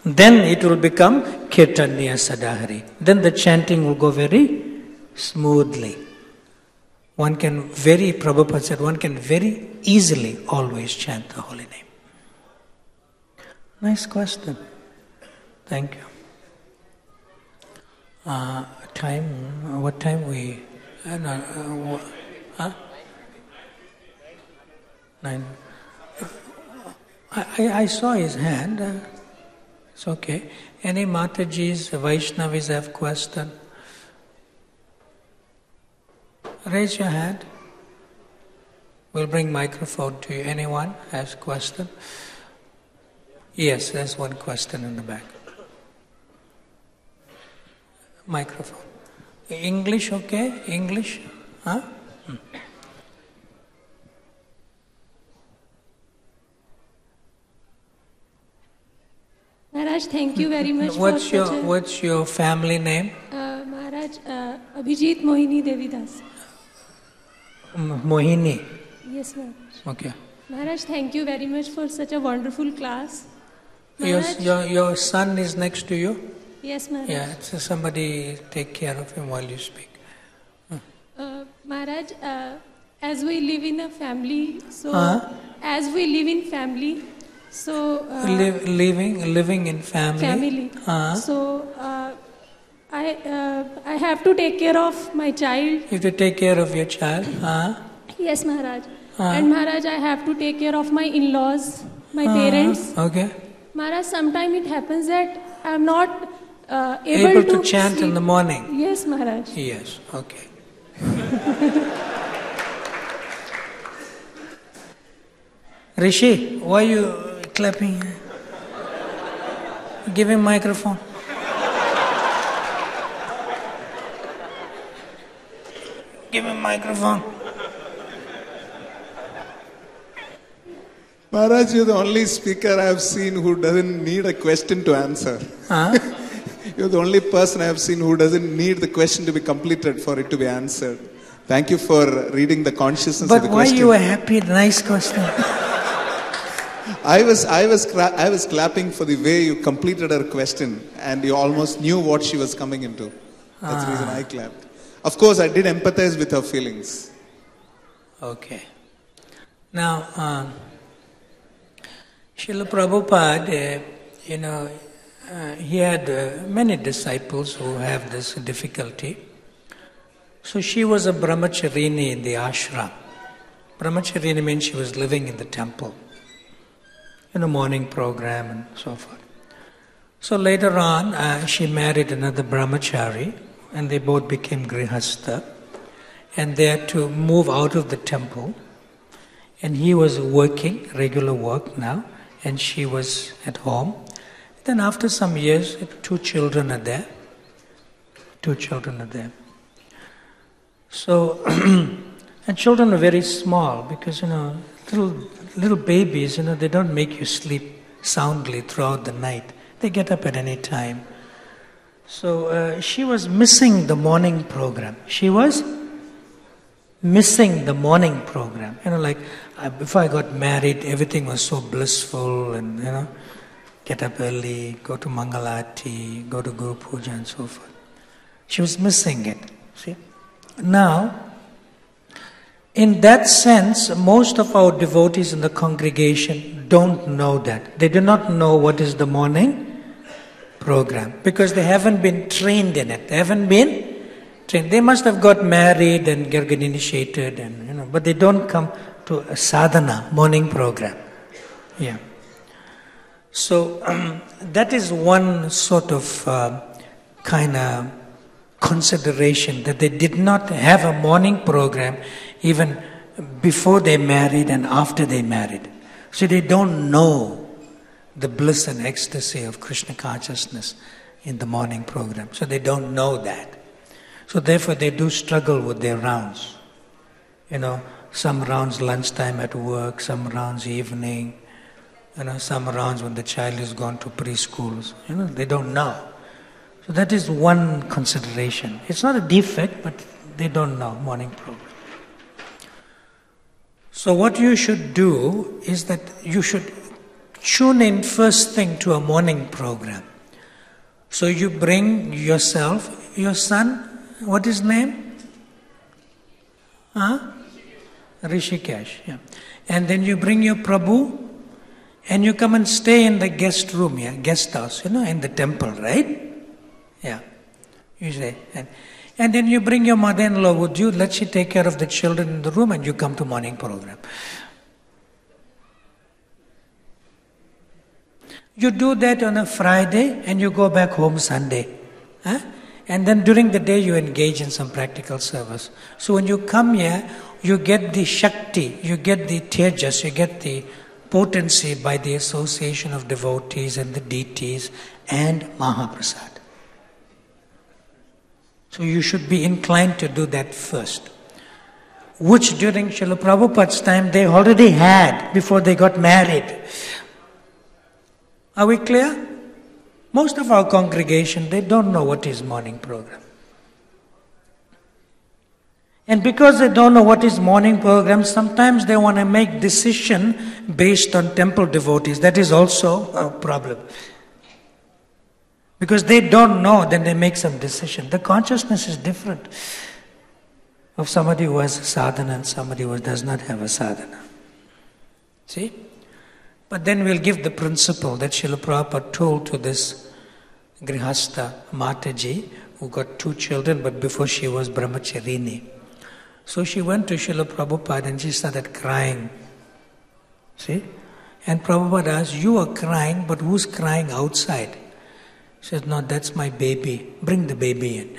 Then it will become Kirtaniya Sadahari. Then the chanting will go very smoothly. Prabhupada said, one can very easily always chant the holy name. Nice question. Thank you. What time we... 9. I saw his hand. It's okay. Any Matajis, Vaishnavis have question? Raise your hand. We'll bring microphone to you. Anyone has question? Yes, there's one question in the back. Microphone. English, okay? English? Huh? Maharaj, thank you very much What's your family name? Maharaj, Abhijit Mohini Devidas. Mohini? Yes, Maharaj. Okay. Maharaj, thank you very much for such a wonderful class. Your son is next to you? Yes, Maharaj. Yeah, so somebody take care of him while you speak. Maharaj, as we live in a family, living in family. So I have to take care of my child. You have to take care of your child. Yes, Maharaj. And Maharaj, I have to take care of my in-laws, my parents. Okay. Maharaj, sometimes it happens that I am not able to chant sleep in the morning. Yes, Maharaj. Yes, okay. Rishi, why you clapping. Give him microphone. Give him microphone. Maharaj, you're the only speaker I have seen who doesn't need a question to answer. Huh? You're the only person I have seen who doesn't need the question to be completed for it to be answered. Thank you for reading the consciousness of the question. But why you were happy? Nice question. I was clapping for the way you completed her question and you almost knew what she was coming into. That's the reason I clapped. Of course, I did empathize with her feelings. Okay. Now, Srila Prabhupada, he had many disciples who have this difficulty. So she was a brahmacharini in the ashram. Brahmacharini means she was living in the temple, in a morning program and so forth. So later on, she married another brahmachari and they both became grihastha. And they had to move out of the temple. And he was working, regular work now, and she was at home. Then after some years, 2 children are there. 2 children are there. So, and children are very small because, little babies, they don't make you sleep soundly throughout the night. They get up at any time. So she was missing the morning program. She was missing the morning program. Before I got married, everything was so blissful and, get up early, go to Mangalati, go to Guru Puja and so forth. She was missing it, see. Now, in that sense, most of our devotees in the congregation don't know that. They do not know what is the morning program because they haven't been trained in it. They haven't been trained. They must have got married and get initiated, but they don't come to a sadhana, morning program. Yeah. So that is one sort of kind of consideration, that they did not have a morning program even before they married and after they married. So they don't know the bliss and ecstasy of Krishna consciousness in the morning program. So they don't know that. So therefore they do struggle with their rounds. Some rounds lunchtime at work, some rounds evening, some rounds when the child is gone to preschools. They don't know. So that is one consideration. It's not a defect, but they don't know morning program. So what you should do is that you should tune in first thing to a morning program. So you bring yourself, your son, what is his name? Rishikesh. Yeah. And then you bring your Prabhu and you come and stay in the guest room, guest house, in the temple, right? Yeah. You say, and then you bring your mother-in-law with you, let she take care of the children in the room and you come to morning program. You do that on a Friday and you go back home Sunday. And then during the day you engage in some practical service. So when you come here, you get the Shakti, you get the Tejas, you get the potency by the association of devotees and the deities and Mahaprasad. So you should be inclined to do that first. Which during Srila Prabhupada's time they already had before they got married. Are we clear? Most of our congregation, they don't know what is morning program. And because they don't know what is morning program, sometimes they want to make decision based on temple devotees. That is also a problem. Because they don't know, then they make some decision. The consciousness is different of somebody who has a sadhana and somebody who does not have a sadhana. See? But then we'll give the principle that Srila Prabhupada told to this Grihastha Mataji, who got 2 children, but before she was brahmacharini. So she went to Srila Prabhupada and she started crying. See? And Prabhupada asked, you are crying, but who's crying outside? She says, no, that's my baby. Bring the baby in.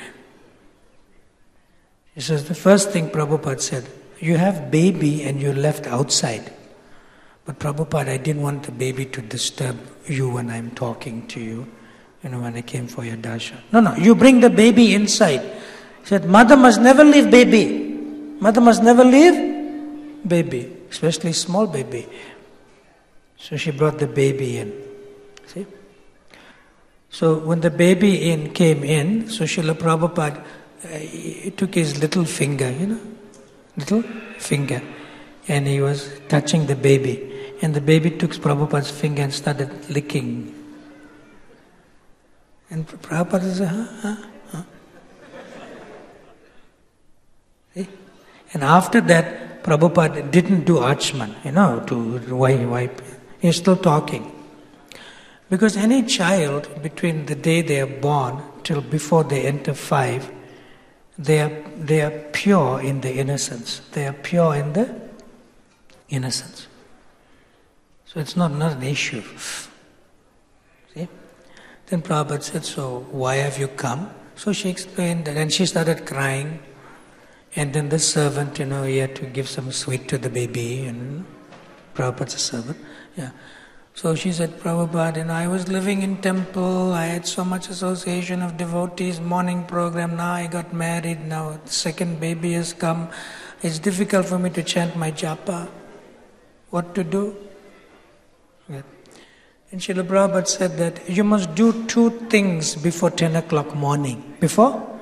She says, the first thing Prabhupada said, you have baby and you're left outside. But Prabhupada, I didn't want the baby to disturb you when I'm talking to you, when I came for your darshan. No, you bring the baby inside. He said, mother must never leave baby. Mother must never leave baby, especially small baby. So she brought the baby in. See? So when the baby came in, so Srila Prabhupada, he took his little finger, little finger, and he was touching the baby. And the baby took Prabhupada's finger and started licking. And Prabhupada said, huh? See? And after that, Prabhupada didn't do Achman, to wipe. He's still talking. Because any child, between the day they are born till before they enter 5, they are pure in the innocence. They are pure in the innocence. So it's not an issue. See? Then Prabhupada said, so why have you come? So she explained that, and she started crying. And then the servant, he had to give some sweet to the baby, and Prabhupada's a servant. Yeah. So she said, Prabhupada, I was living in temple, I had so much association of devotees, morning program, now I got married, now the second baby has come. It's difficult for me to chant my japa. What to do? Yeah. And Srila Prabhupada said that you must do 2 things before 10 o'clock morning. Before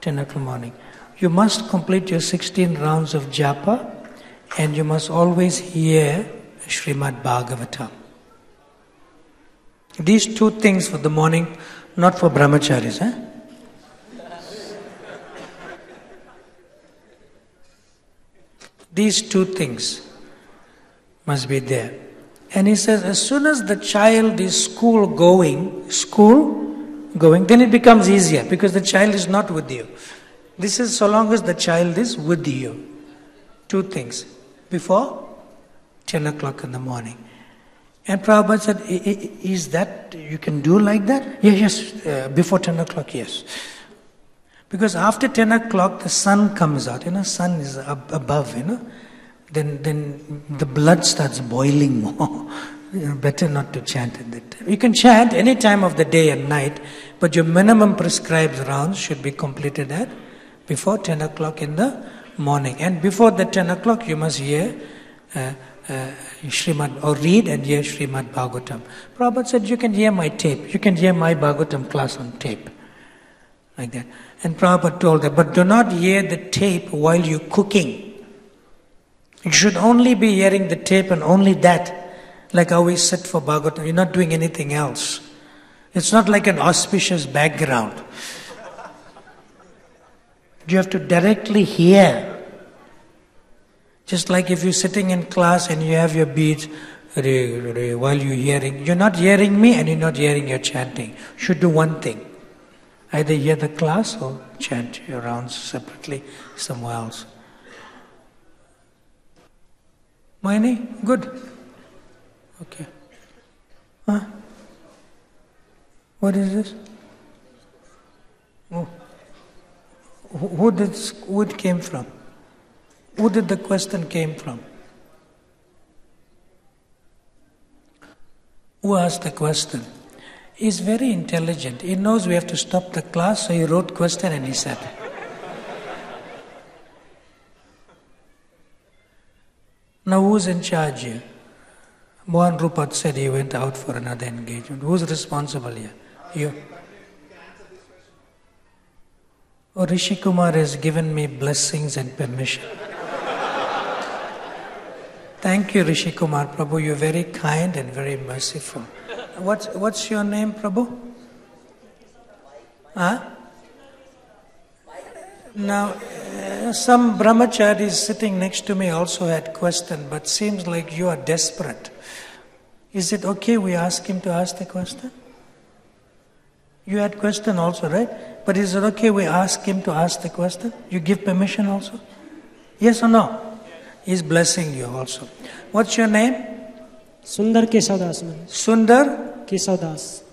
10 o'clock morning. You must complete your 16 rounds of japa, and you must always hear Srimad Bhagavatam. These 2 things for the morning, not for brahmacharis. These 2 things must be there. And he says, as soon as the child is school going, then it becomes easier, because the child is not with you. This is so long as the child is with you. 2 things. Before 10 o'clock in the morning. And Prabhupada said, is that, you can do like that? Yes, before 10 o'clock, yes. Because after 10 o'clock, the sun comes out. Sun is above, Then the blood starts boiling more. Better not to chant at that time. You can chant any time of the day and night, but your minimum prescribed rounds should be completed at before 10 o'clock in the morning. And before the 10 o'clock, you must hear Srimad, or read and hear Srimad Bhagavatam. Prabhupada said, you can hear my tape. You can hear my Bhagavatam class on tape. Like that. And Prabhupada told that, but do not hear the tape while you're cooking. You should only be hearing the tape and only that. Like how we sit for Bhagavatam. You're not doing anything else. It's not like an auspicious background. You have to directly hear. Just like if you're sitting in class and you have your beads while you're hearing. You're not hearing me and you're not hearing your chanting. You should do one thing. Either hear the class or chant your rounds separately somewhere else. Moini? Good. Okay. Huh? What is this? Oh. Who it came from? Who did the question came from? Who asked the question? He's very intelligent. He knows we have to stop the class, so he wrote question and he said. Now who's in charge here? Mohan Rupat said he went out for another engagement. Who's responsible here? You. Oh, Rishi Kumar has given me blessings and permission. Thank you, Rishi Kumar. Prabhu, you're very kind and very merciful. What's your name, Prabhu? Huh? Now, some brahmacharis sitting next to me also had question, but seems like you are desperate. Is it okay we ask him to ask the question? You had question also, right? But is it okay we ask him to ask the question? You give permission also? Yes or no? He's blessing you also. What's your name? Sundar Keshavdas. Sundar? Keshavdas.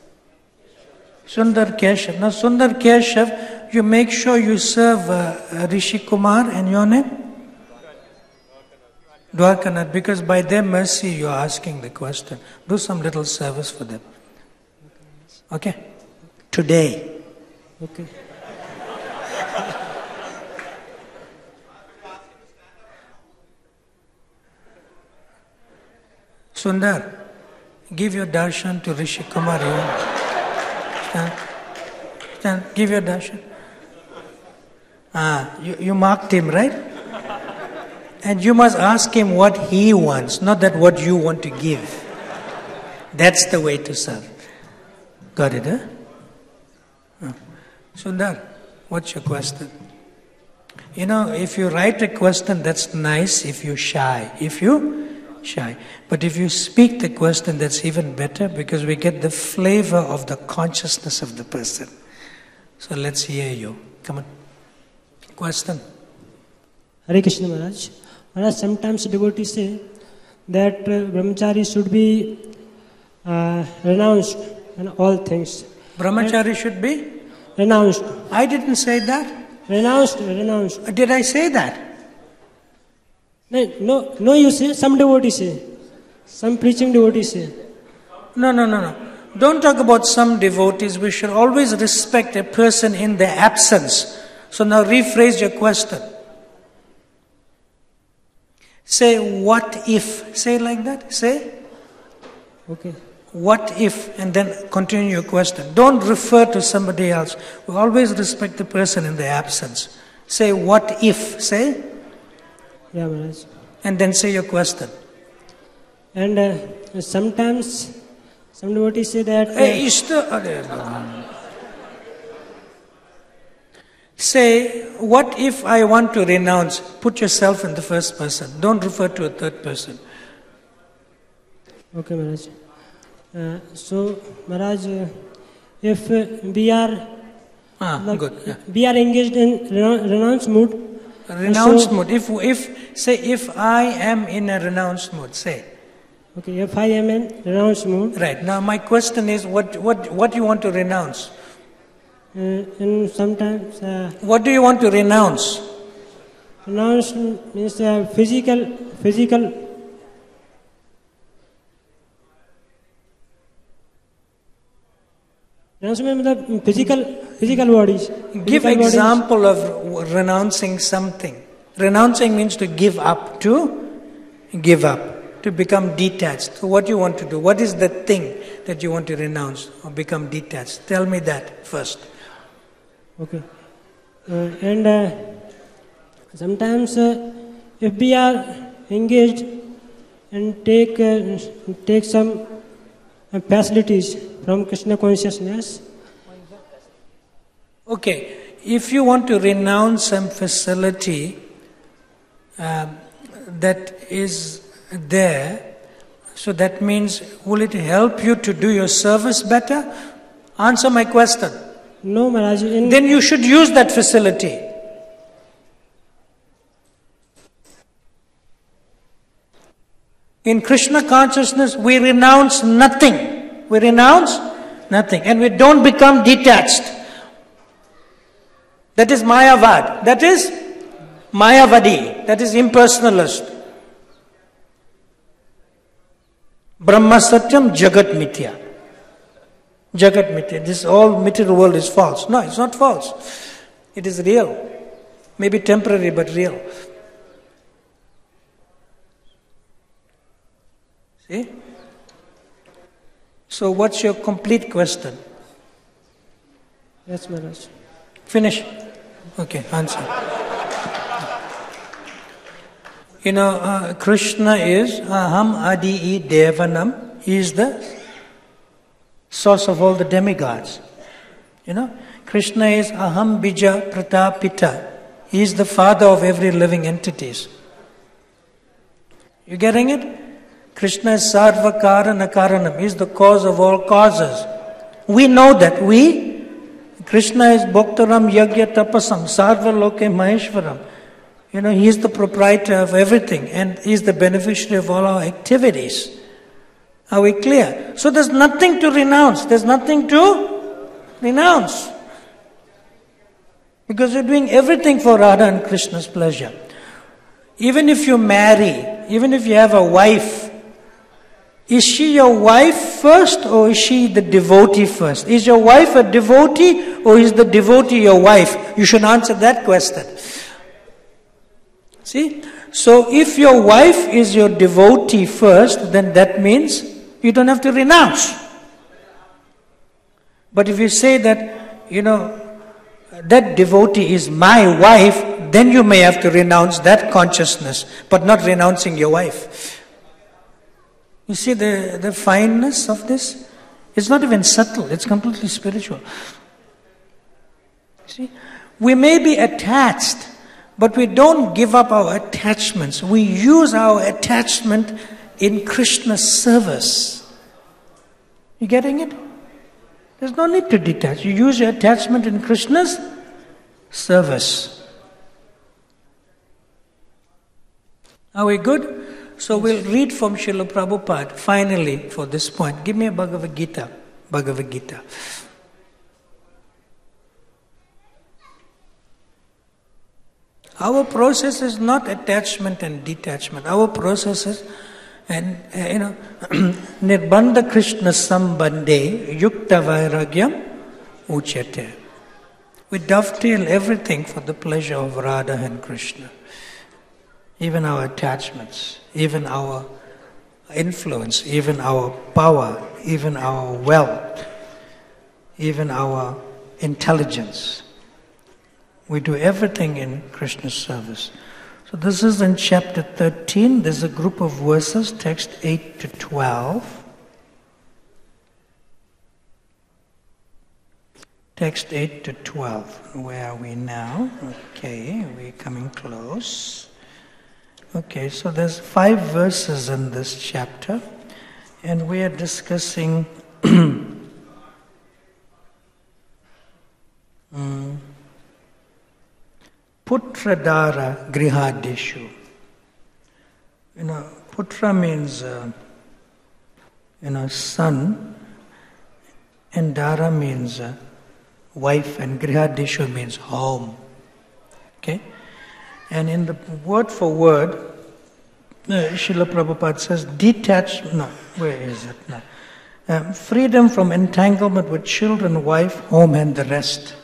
Sundar Keshav. Now Sundar Keshav, you make sure you serve Rishi Kumar, and your name? Dwarkanath, because by their mercy you are asking the question. Do some little service for them. Okay? Today. Okay. Sundar, give your darshan to Rishi Kumar. Stand. Stand. Give your darshan. You marked him, right? And you must ask him what he wants, not that what you want to give. That's the way to serve. Got it, huh? Sundar, what's your question? You know, if you write a question, that's nice if you shy. But if you speak the question, that's even better because we get the flavor of the consciousness of the person. So let's hear you. Come on. Question. Hare Krishna Maharaj. Maharaj, sometimes devotees say that brahmachari should be renounced in all things. Brahmachari should be? Renounced. I didn't say that. Renounced. Did I say that? No, you say, some devotees say. Some preaching devotees say. No. Don't talk about some devotees. We should always respect a person in their absence. So now rephrase your question. Say, what if? Say it like that. Say. Okay. What if? And then continue your question. Don't refer to somebody else. We always respect the person in their absence. Say, what if? Say. Yeah, Maharaj. And then say your question. And sometimes some devotees say that... Say, what if I want to renounce? Put yourself in the first person. Don't refer to a third person. Okay, Maharaj. So, Maharaj, if we are... good. Yeah. We are engaged in renounce mood. Renounced mood. If I am in a renounced mood, say. Okay, if I am in renounced mood. Right. Now my question is, what do you want to renounce? And sometimes... what do you want to renounce? Renounce means physical... Renouncement means physical bodies. Give example of renouncing something. Renouncing means to give up, to become detached. So what do you want to do? What is the thing that you want to renounce or become detached? Tell me that first. Okay. And sometimes if we are engaged and take some facilities from Krishna consciousness. Okay, if you want to renounce some facility that is there, so that means, will it help you to do your service better? Answer my question. No, Maharaj. Then you should use that facility. In Krishna consciousness, we renounce nothing. And we don't become detached. That is Mayavad. That is Mayavadi. That is impersonalist. Brahma Satyam, Jagat Mithya. Jagat Mithya. This all material world is false. No, it's not false. It is real. Maybe temporary, but real. See? So what's your complete question? Yes, Maharaj. Finish. Okay, answer. You know, Krishna is Aham Adi Devanam. He is the source of all the demigods. You know, Krishna is Aham Bija Pratapita. He is the father of every living entities. You getting it? Krishna is Sarva Karana Karanam. He is the cause of all causes. We know that. Krishna is Bhoktaram Yagya Tapasam, Sarva Loke Maheshwaram. You know, He is the proprietor of everything and He is the beneficiary of all our activities. Are we clear? So there's nothing to renounce. There's nothing to renounce. Because you're doing everything for Radha and Krishna's pleasure. Even if you marry even if you have a wife, is she your wife first or is she the devotee first? Is your wife a devotee or is the devotee your wife? You should answer that question. See? So if your wife is your devotee first, then that means you don't have to renounce. But if you say that, that devotee is my wife, then you may have to renounce that consciousness, but not renouncing your wife. You see the fineness of this? It's not even subtle, it's completely spiritual. See? We may be attached, but we don't give up our attachments. We use our attachment in Krishna's service. You getting it? There's no need to detach. You use your attachment in Krishna's service. Are we good? So we'll read from Srila Prabhupada finally for this point. Give me a Bhagavad Gita. Bhagavad Gita. Our process is not attachment and detachment. Our process is, Nirbandha Krishna Sambandhe Yukta Vairagyam Uchyate. We dovetail everything for the pleasure of Radha and Krishna. Even our attachments, even our influence, even our power, even our wealth, even our intelligence. We do everything in Krishna's service. So this is in chapter 13. There's a group of verses, text 8 to 12. Text 8 to 12. Where are we now? Okay, we're coming close. Okay, so there's 5 verses in this chapter, and we are discussing Putradara Grihadishu. Putra means son, and Dara means wife, and Grihadishu means home. Okay? And in the word for word, Srila Prabhupada says, freedom from entanglement with children, wife, home, and the rest.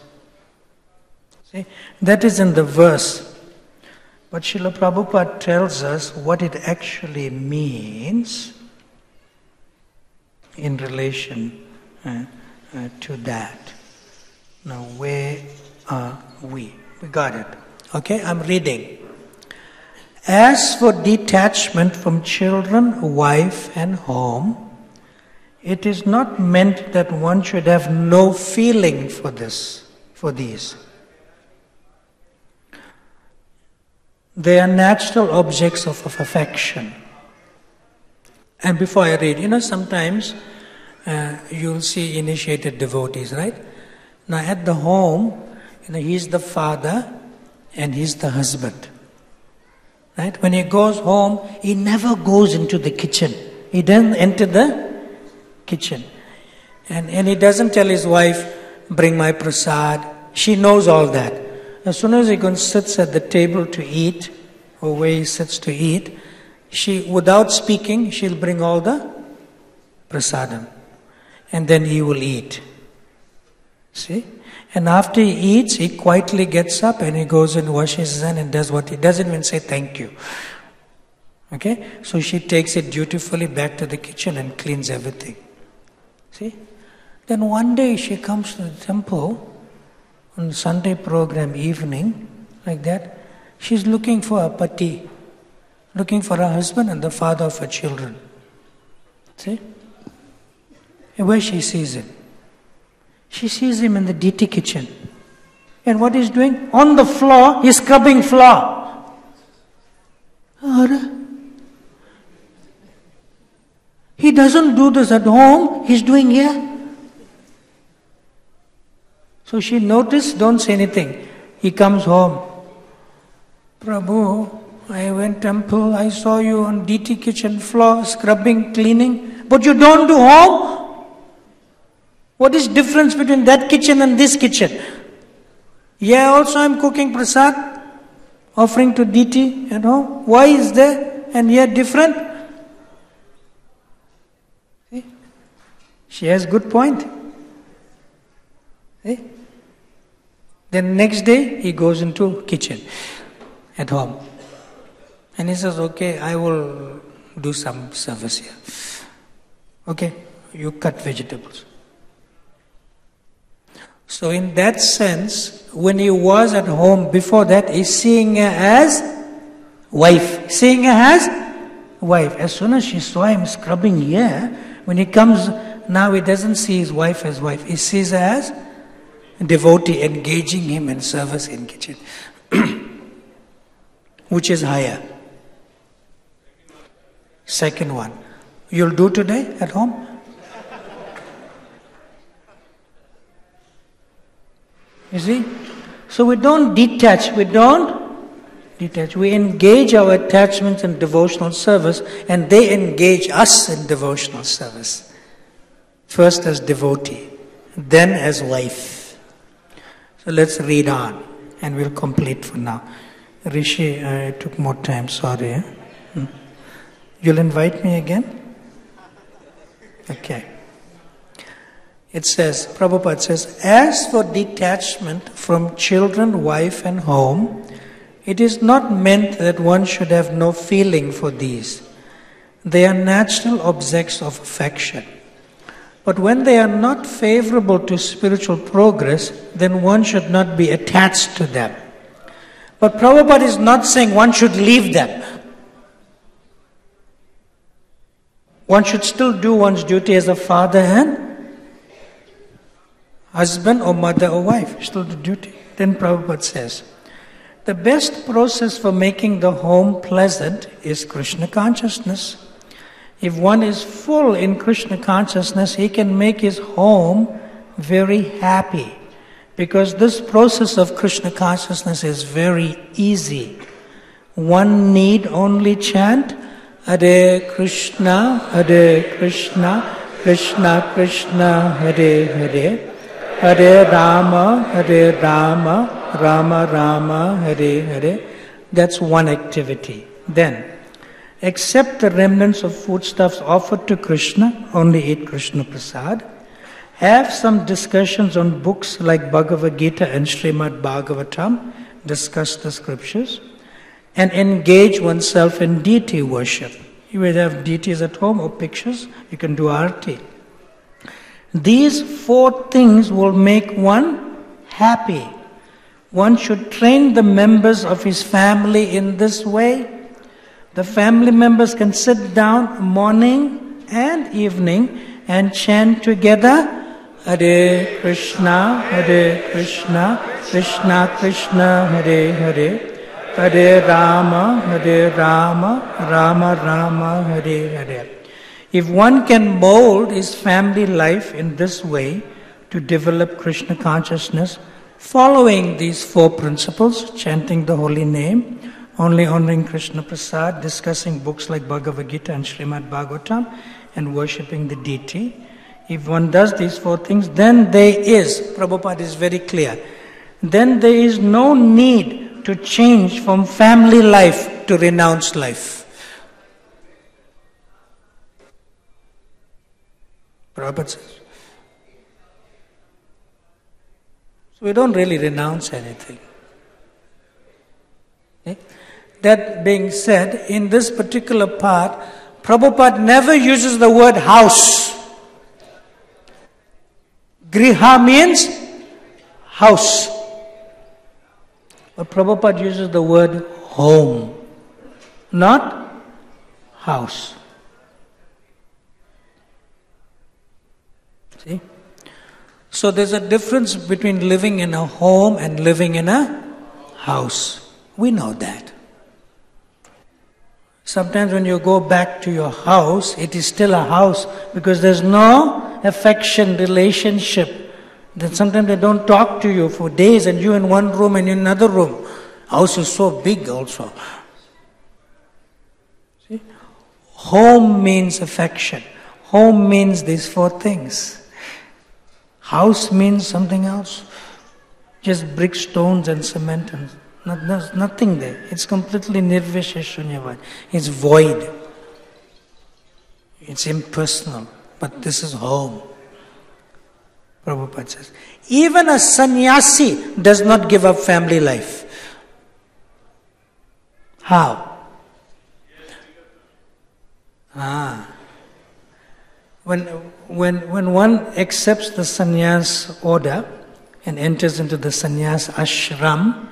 See, that is in the verse. But Srila Prabhupada tells us what it actually means in relation to that. Now, where are we? We got it. Okay, I'm reading. As for detachment from children, wife, and home, it is not meant that one should have no feeling for these. They are natural objects of affection. And before I read, sometimes you'll see initiated devotees, right? Now at the home, he's the father and he's the husband. Right? When he goes home, he never goes into the kitchen. He doesn't enter the kitchen. And he doesn't tell his wife, bring my prasad. She knows all that. As soon as he sits at the table to eat, or where he sits to eat, she, without speaking, she'll bring all the prasadam. And then he will eat. See? And after he eats, he quietly gets up and he goes and washes his hands and does what he doesn't even say thank you. Okay? So she takes it dutifully back to the kitchen and cleans everything. See? Then one day she comes to the temple on Sunday program evening, like that. She's looking for a pati, looking for a husband and the father of her children. See? And where she sees him? She sees him in the DT kitchen. And what he's doing? On the floor, he's scrubbing floor. He doesn't do this at home, he's doing here. So she noticed, don't say anything. He comes home. Prabhu, I went temple, I saw you on DT kitchen floor, scrubbing, cleaning, but you don't do home? What is difference between that kitchen and this kitchen? Yeah, also I'm cooking prasad, offering to DT at home. Why is there? and here different. See? She has good point. See? Then next day he goes into kitchen at home. And he says, okay, I will do some service here. Okay, you cut vegetables. So in that sense, when he was at home before that, he's seeing her as wife. Seeing her as wife. As soon as she saw him scrubbing here, when he comes, now he doesn't see his wife as wife. He sees her as a devotee, engaging him in service in kitchen. Which is higher. Second one. You'll do today at home? You see? So we don't detach, we engage our attachments in devotional service, and they engage us in devotional service. First as devotee, then as wife. So let's read on, and we'll complete for now. Rishi, it took more time, sorry. You'll invite me again? Okay. It says, Prabhupada says, as for detachment from children, wife and home, it is not meant that one should have no feeling for these. They are natural objects of affection. But when they are not favorable to spiritual progress, then one should not be attached to them. But Prabhupada is not saying one should leave them. One should still do one's duty as a father and husband or mother or wife. Still do duty. Then Prabhupada says, the best process for making the home pleasant is Krishna consciousness. If one is full in Krishna consciousness, he can make his home very happy. Because this process of Krishna consciousness is very easy. One need only chant Hare Krishna, Krishna Krishna, Hare Hare, Hare Rama, Rama Rama, Hare Hare. That's one activity. Then, accept the remnants of foodstuffs offered to Krishna, only eat Krishna Prasad. Have some discussions on books like Bhagavata and Srimad Bhagavatam, discuss the scriptures, and engage oneself in deity worship. You will have deities at home or pictures, you can do arti. These 4 things will make one happy. One should train the members of his family in this way. The family members can sit down morning and evening and chant together Hare Krishna, Krishna Krishna, Hare Hare, Hare Rama, Rama Rama, Hare Hare. If one can mold his family life in this way to develop Krishna consciousness, following these 4 principles, chanting the holy name, only honoring Krishna Prasad, discussing books like Bhagavad-gita and Srimad Bhagavatam, and worshipping the deity, if one does these 4 things, then there is, Prabhupada is very clear, then there is no need to change from family life to renounced life. Prabhupada says. So we don't really renounce anything. Okay? That being said, in this particular part, Prabhupada never uses the word house. Griha means house. But Prabhupada uses the word home, not house. See? So there's a difference between living in a home and living in a house. We know that. Sometimes when you go back to your house, it is still a house because there's no affection, relationship. Then sometimes they don't talk to you for days and you in one room and in another room. House is so big also. See? Home means affection. Home means these 4 things. House means something else. Just brick, stones and cement and There's nothing there. It's completely nirvisheshunyavad. It's void. It's impersonal. But this is home. Prabhupada says, even a sannyasi does not give up family life. How? When one accepts the sannyas order and enters into the sannyas ashram,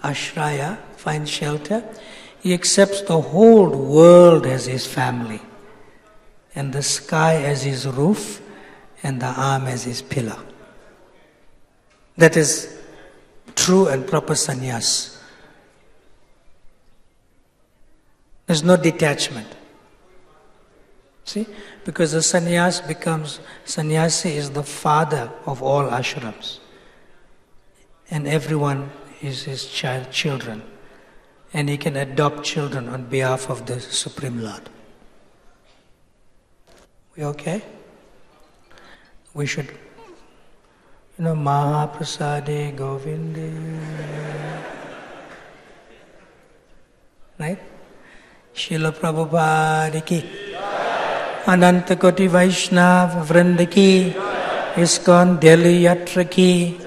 ashraya, find shelter, he accepts the whole world as his family, and the sky as his roof, and the arm as his pillar. That is true and proper sannyas. There's no detachment. See? Because the sannyasi is the father of all ashrams. And everyone is his children. And he can adopt children on behalf of the Supreme Lord. We okay? We should, Mahaprasade Govinde. Right? Srila Prabhupada ki, Ananta Koti Vaishnav Vrinda ki, ISKCON Delhi Yatra ki,